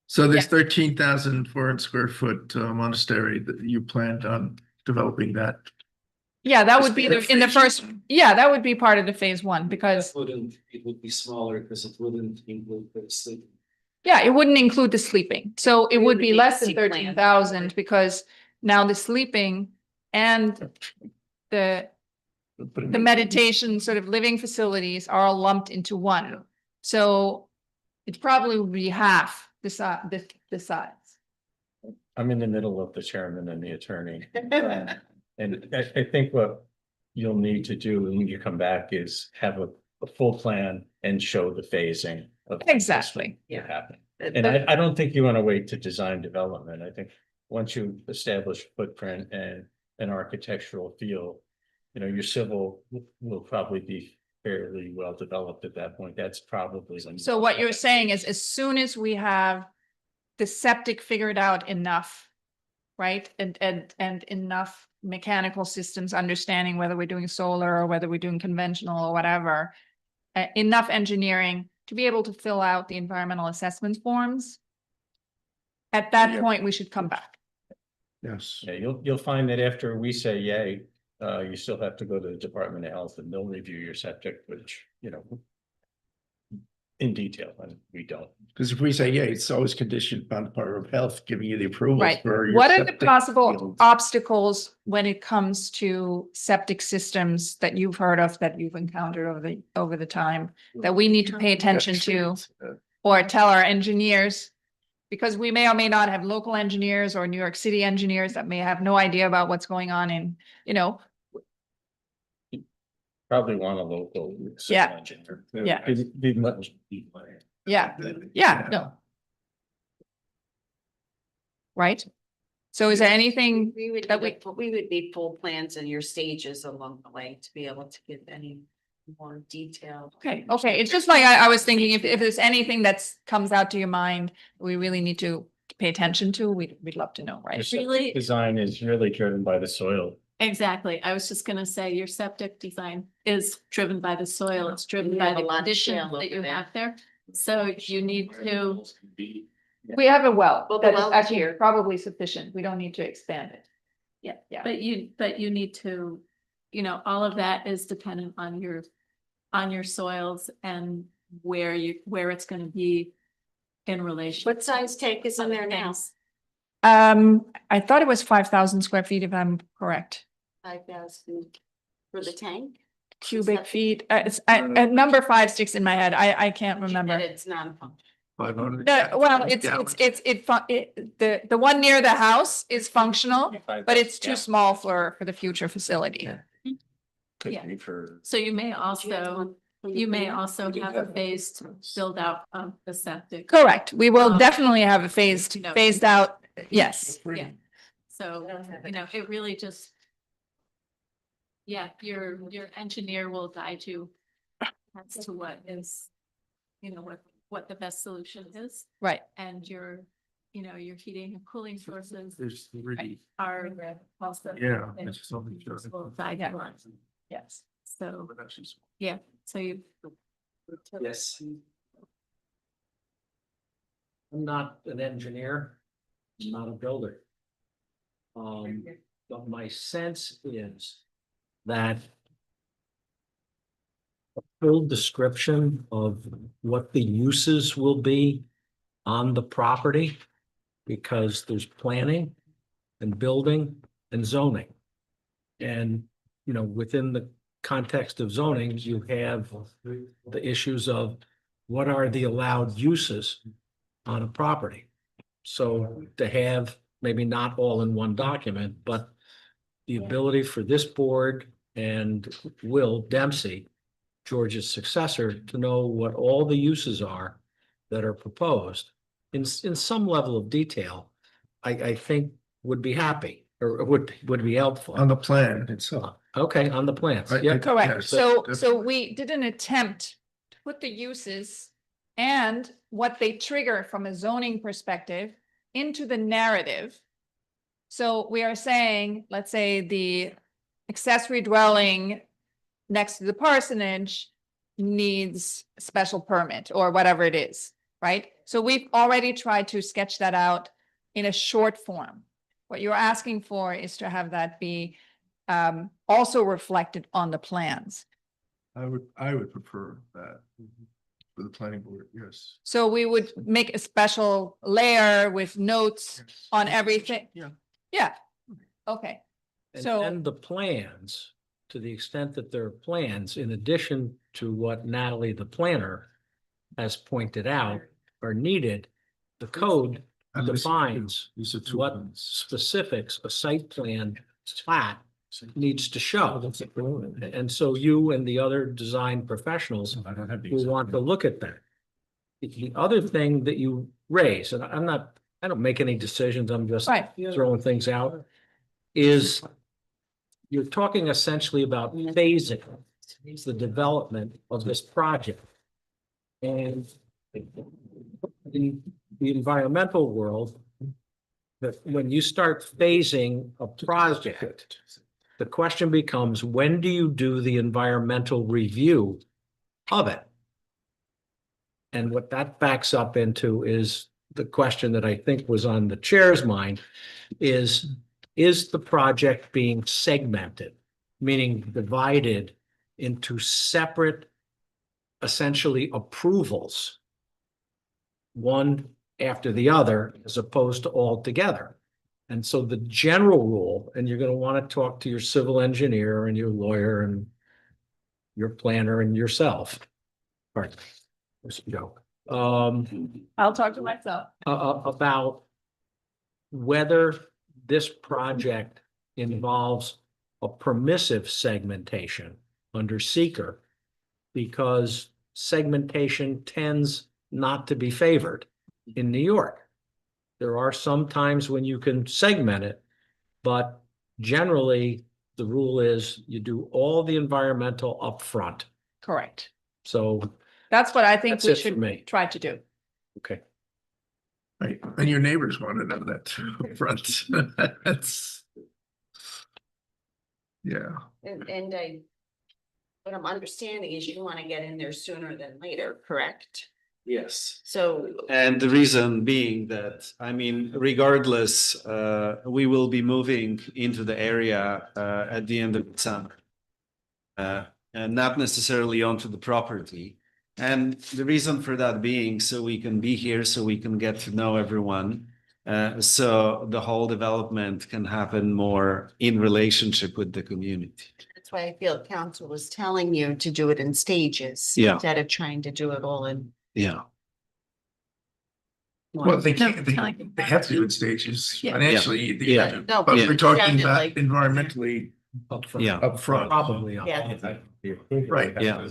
So there's Yeah. 13,400 square foot monastery that you planned on developing that. Yeah, that would be in the first, that would be part of the phase one, because, It would be smaller because it wouldn't include the sleep. yeah, it wouldn't include the sleeping. So it would be less than Plan. 13,000 because now the sleeping and the meditation sort of living facilities are all lumped into one. So it probably would be half the size. I'm in the middle of the chairman and the attorney. And I think what you'll need to do when you come back is have a full plan and show the phasing of. Exactly. Yeah. Happen. And I don't think you want to wait to design development. I think once you establish footprint and an architectural feel, your civil will probably be fairly well developed at that point. That's probably. So what you're saying is as soon as we have the septic figured out enough, right? And enough mechanical systems, understanding whether we're doing solar or whether we're doing conventional or whatever, enough engineering to be able to fill out the environmental assessment forms. At that Yeah. point, we should come back. Yes. Yeah, you'll find that after we say yay, you still have to go to the Department of Health and they'll review your septic, which, in detail, and we don't. Because if we say, yeah, it's always conditioned upon Department of Health giving you the approval. Right. For your What are the septic possible field. obstacles when it comes to septic systems that you've heard of, that you've encountered over the time that we need to pay attention to, or tell our engineers? Because we may or may not have local engineers or New York City engineers that may have no idea about what's going on in, Probably want a local. civil Yeah. engineer. Yeah. It'd be much. Yeah, yeah, no. Right? So is there anything We would, that we would need full plans and your stages along the way to be able to give any more detailed. okay, it's just like I was thinking, if there's anything that's comes out to your mind, we really need to pay attention to, we'd love to know, right? Really, Design is really driven by the soil. exactly. I was just gonna say your septic design is driven by the soil. It's driven We by have a the lot of condition shale that over you there. have there. So you need to, We have a well, Well, the that is well's actually here. probably sufficient, we don't need to expand it. yeah, Yeah. but you need to, all of that is dependent on your soils and where it's gonna be in relation. What size tank is in there now? I thought it was 5,000 square feet, if I'm correct. 5,000 for the tank? Cubic that- feet, it's, number 5 sticks in my head, I can't And remember. it's non-functional. 500. No, well, gallons. the one near the house is functional, but it's too small for the future facility. Yeah. So you may also have a phased build out of the septic. Correct, we will definitely have a phased, No. phased out, yes. Yeah. So, it really just. Yeah, your engineer will guide you as to what is, what the best solution is. Right. And your heating and cooling sources There's really, are also. yeah. it's something to- will guide you on. Yes. So, but actually it's- yeah, so you. Yes. I'm not an engineer, I'm not a builder. But my sense is that a full description of what the uses will be on the property, because there's planning and building and zoning. And, within the context of zoning, you have the issues of what are the allowed uses on a property. So to have, maybe not all in one document, but the ability for this board and Will Dempsey, George's successor, to know what all the uses are that are proposed in some level of detail, I think would be happy or would be helpful. On the plan itself. Okay, on the plans. Right, Yeah, Correct, Yes, so definitely. we did an attempt to put the uses and what they trigger from a zoning perspective into the narrative. So we are saying, let's say the accessory dwelling next to the parsonage needs a special permit or whatever it is, right? So we've already tried to sketch that out in a short form. What you're asking for is to have that be also reflected on the plans. I would prefer that for the planning board, yes. So we would make a special layer with notes on everything. Yeah. Yeah, okay. So- and the plans, to the extent that there are plans, in addition to what Natalie, the planner, has pointed out are needed, the code And these are two- defines These are two what ones. specifics a site plan plat needs to show. That's a problem. And so you and the other design professionals I don't have the. will want to look at that. The other thing that you raise, and I don't make any decisions, I'm just Right. throwing things out, is you're talking essentially about phasing the development of this project. And in the environmental world, that when you start phasing a project, the question becomes, when do you do the environmental review of it? And what that backs up into is the question that I think was on the chair's mind is the project being segmented, meaning divided into separate, essentially approvals, one after the other, as opposed to all together? And so the general rule, and you're going to want to talk to your civil engineer and your lawyer and your planner and yourself. Pardon me. There's a joke. I'll talk to myself. About whether this project involves a permissive segmentation under seeker because segmentation tends not to be favored in New York. There are some times when you can segment it, but generally the rule is you do all the environmental upfront. Correct. So, That's what I think That's we it for should me. try to do. okay. Right, and your neighbors want to know that too, up front. That's. Yeah, And what I'm understanding is you want to get in there sooner than later, correct? Yes. So And the reason being that, I mean, regardless, we will be moving into the area at the end of the summer. And not necessarily onto the property. And the reason for that being so we can be here, so we can get to know everyone. So the whole development can happen more in relationship with the community. that's why I feel council was telling you to do it in stages. Yeah. Instead of trying to do it all in Yeah. one. well, they No, can't, telling- they have to do it in stages Yeah. financially. they Yeah. have to. No, But yeah. we're talking sounded about like- environmentally Yeah. upfront. Probably. Yeah. Right. Yeah.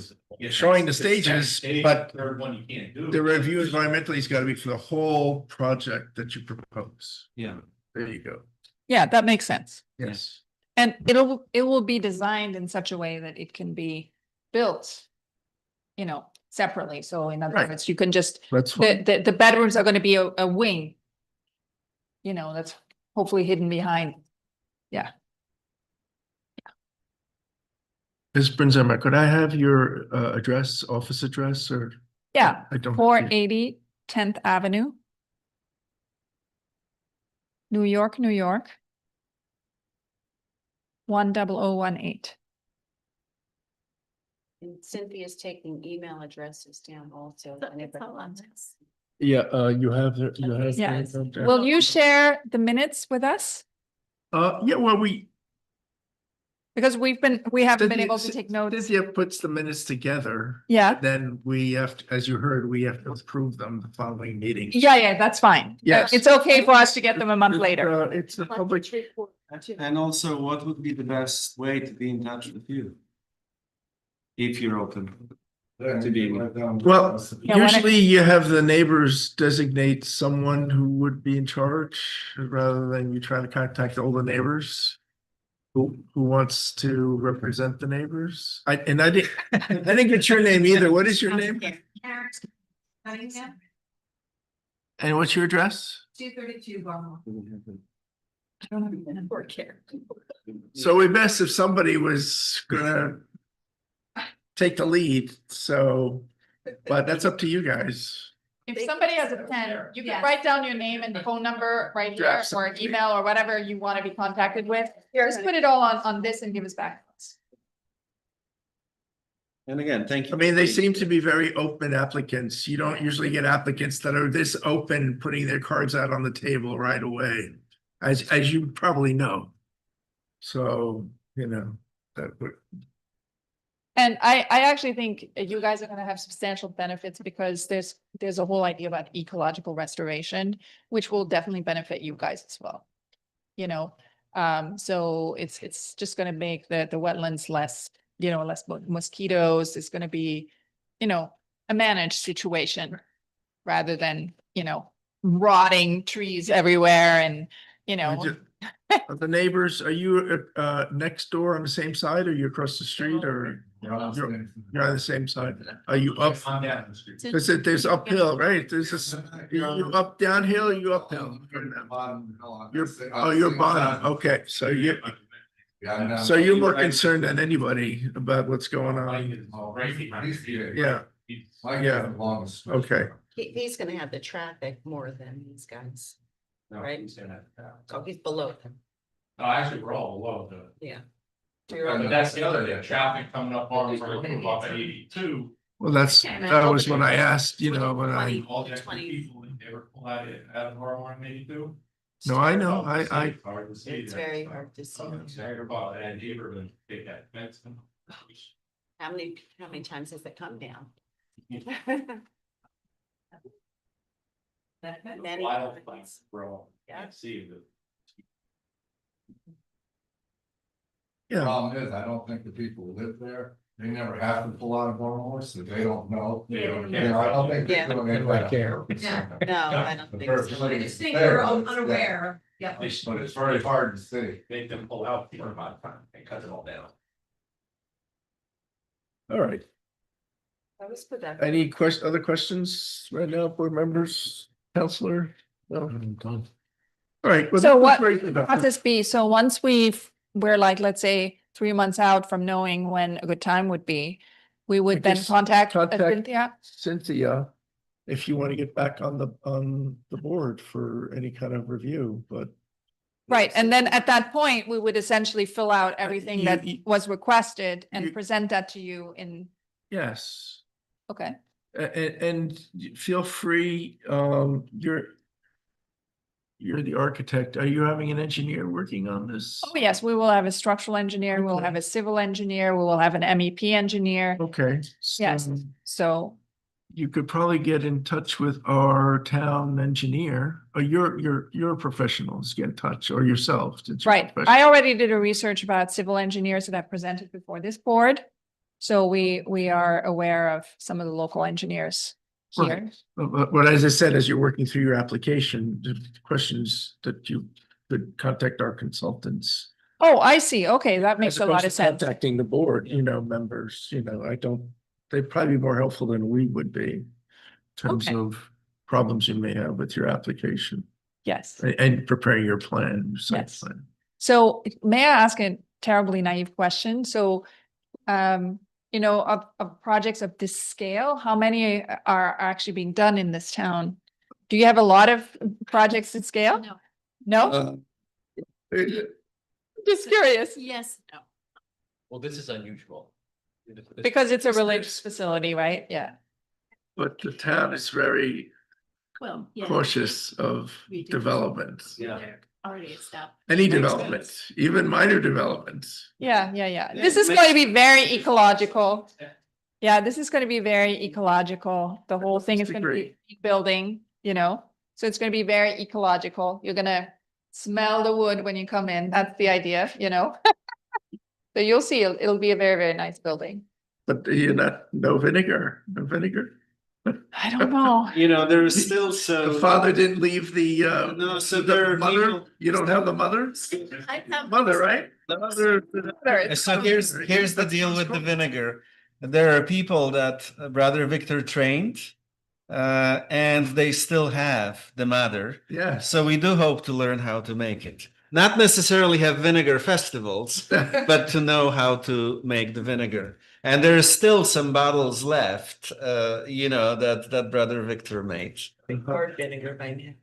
Showing the stages, but Third one you can't do. the review environmentally has got to be for the whole project that you propose. Yeah. There you go. Yeah, that makes sense. Yes. And it will be designed in such a way that it can be built, you know, separately. So in other Right. words, you can just, That's fine. the bedrooms are going to be a wing. You know, that's hopefully hidden behind. Yeah. Ms. Brenzema, could I have your address, office address, or? Yeah, I don't. 480 10th Avenue. New York, New York. 10018. And Cynthia's taking email addresses down also. So and it's all on everyone- this. Yeah, you have, you have. Yes. Will you share the minutes with us? Yeah, well, we. Because we haven't been Cynthia- able to take notes. Cynthia puts the minutes together. Yeah, Then we have, to, as you heard, we have to approve them the following meeting. yeah, that's fine. Yes. It's okay for us to get them a month later. It's a public. And also, what would be the best way to be in touch with you? If you're open. To be- Well, Yeah, when I- usually you have the neighbors designate someone who would be in charge rather than you try to contact all the neighbors. Who wants to represent the neighbors? I didn't get your name either. What is your name? And what's your address? 232 Barmore. So we best if somebody was gonna take the lead, so, but that's up to you guys. If somebody has a pen, you can Yes. write down your name and phone number right here, Draft or something. email, or whatever you want to be contacted with. Just put it all on this and give us back. And again, thank you. I mean, they seem to be very open applicants. You don't usually get applicants that are this open, putting their cards out on the table right away, as you probably know. So, you know, that would, And I actually think you guys are gonna have substantial benefits because there's a whole idea about ecological restoration, which will definitely benefit you guys as well. You know, so it's just gonna make the wetlands less, you know, less mosquitoes. It's gonna be, you know, a managed situation rather than, you know, rotting trees everywhere and, you know. are the neighbors, are you next door on the same side, or you across the street, or you're on the same side? Are you up? I'm down the street. Cause there's uphill, right? There's this, you up downhill, you uphill? You're, oh, you're bottom, okay, so you, so you're more concerned than anybody about what's going on. Yeah, yeah. Okay. He's gonna have the traffic more than these guys. Right. So he's below them. No, actually, we're all below the. Yeah. But that's the other thing, traffic coming up on off 82. Well, that was what I asked, you know, when I, All the extra people, they were pulled out of our one 82. no, I know, I, Hard to see It's that. very hard to see. It's very about and neighborhood, take that fence. How many times has it come down? Many Wild times. plants, bro. Yeah. Can't see it. yeah, Problem is, I don't think the people who live there They never have to pull out a horse, so they don't know. They don't You know, I don't think Yeah. they're doing it Right right there. Yeah. No, I don't The think person so. that I is just think there, you're yeah. unaware. Yeah. But it's very hard to see. Make them pull out for about time and cut it all down. All right. That was productive. Any other questions right now, board members, counselor? No? Done. All right. well, So that was what, very productive. process B, so once we're like, let's say, 3 months out from knowing when a good time would be, we would then guess contact contact- Cynthia? Cynthia, if you want to get back on the board for any kind of review, but Right, and then at that point, we would essentially fill out everything you- that you- was requested and you- present that to you in, yes. okay. And feel free, you're the architect. Are you having an engineer working on this? Oh, yes, we will have a structural engineer, we'll have a civil engineer, we will have an MEP engineer. Okay. Yes. so So, You could probably get in touch with our town engineer, or your professionals, get in touch, or yourself. since you're right, professional. I already did a research about civil engineers that I presented before this board. So we are aware of some of the local engineers here. Right. But as I said, as you're working through your application, the questions that you could contact our consultants. Oh, I see, okay, that makes As a lot opposed of to sense. Contacting the board, members, they'd probably be more helpful than we would be. In terms Okay. of problems you may have with your application Yes. and preparing your plan, your site Yes. plan. So may I ask a terribly naive question? So, of projects of this scale, how many are actually being done in this town? Do you have a lot of projects at scale? No. No? Just curious, Yes, no. Well, this is unusual. because it's a religious facility, right? Yeah. But the town is very Well, yeah. cautious of We do. development, Yeah. They're already established. any development, even minor developments. Yeah. This is going to be very ecological. Yeah, this is going to be very ecological. The whole thing is going to be building, so it's going to be very ecological. You're going to smell the wood when you come in. That's the idea, So you'll see, it'll be a very, very nice building. But no vinegar. I don't know. There is still so. The father didn't leave the, No, so the there are mother, people- you don't have the mother? I have- Mother, right? The mother. So here's the deal with the vinegar. There are people that Brother Victor trained, and they still have the mother. Yes. So we do hope to learn how to make it. Not necessarily have vinegar festivals, but to know how to make the vinegar. And there is still some bottles left, that Brother Victor made.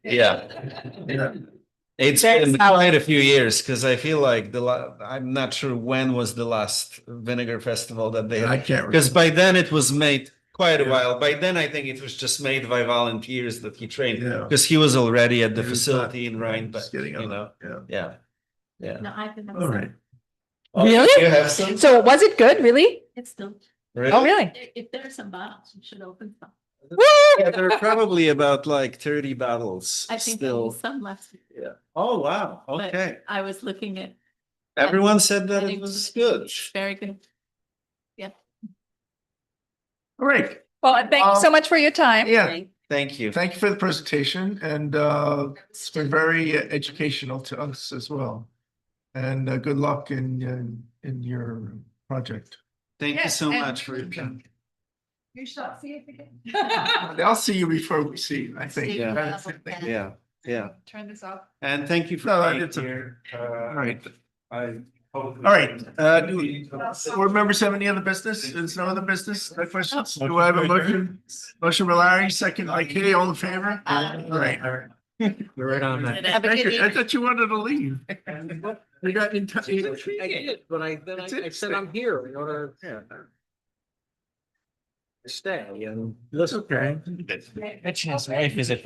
Yeah. Yeah. It's Very been sour. quite a few years because I feel like I'm not sure when was the last vinegar festival that they I had. can't. Because by then it was made quite a Yeah. while. By then I think it was just made by volunteers that he trained. Yeah. Because he was already at the He was facility not- in Rhinebeck, just getting on, yeah. Yeah. Yeah. No, I can. All right. Really? You have some? So was it good, really? It's still, Oh, really? if there are some bottles, you should open some. Yeah, there are probably about like 30 bottles I think there was still. some left. Yeah. Oh, wow. but Okay. I was looking at. Everyone said that and it was good. Very good. All right. Well, thank you so much for your time. Yeah. Thank you. Thank you for the presentation, and it's been very educational to us as well. And good luck in your project. Thank you Yes, so and- much for your time. You shall see it again. I'll see you before we see you, I think. Yeah. That's the thing. Yeah. Turn this off. And thank you for No, being it's a- here. All right. All right, board members have any other business? There's no other business? No questions? Do I have a motion? Motion by Larry, second by Kitty, all in favor? All right. You're right on that. Have a Thank good you. I evening. thought you wanted to leave. You got in touch. I did, but I It's said interesting. I'm here in order, to stay and listen. Okay. That's his wife is at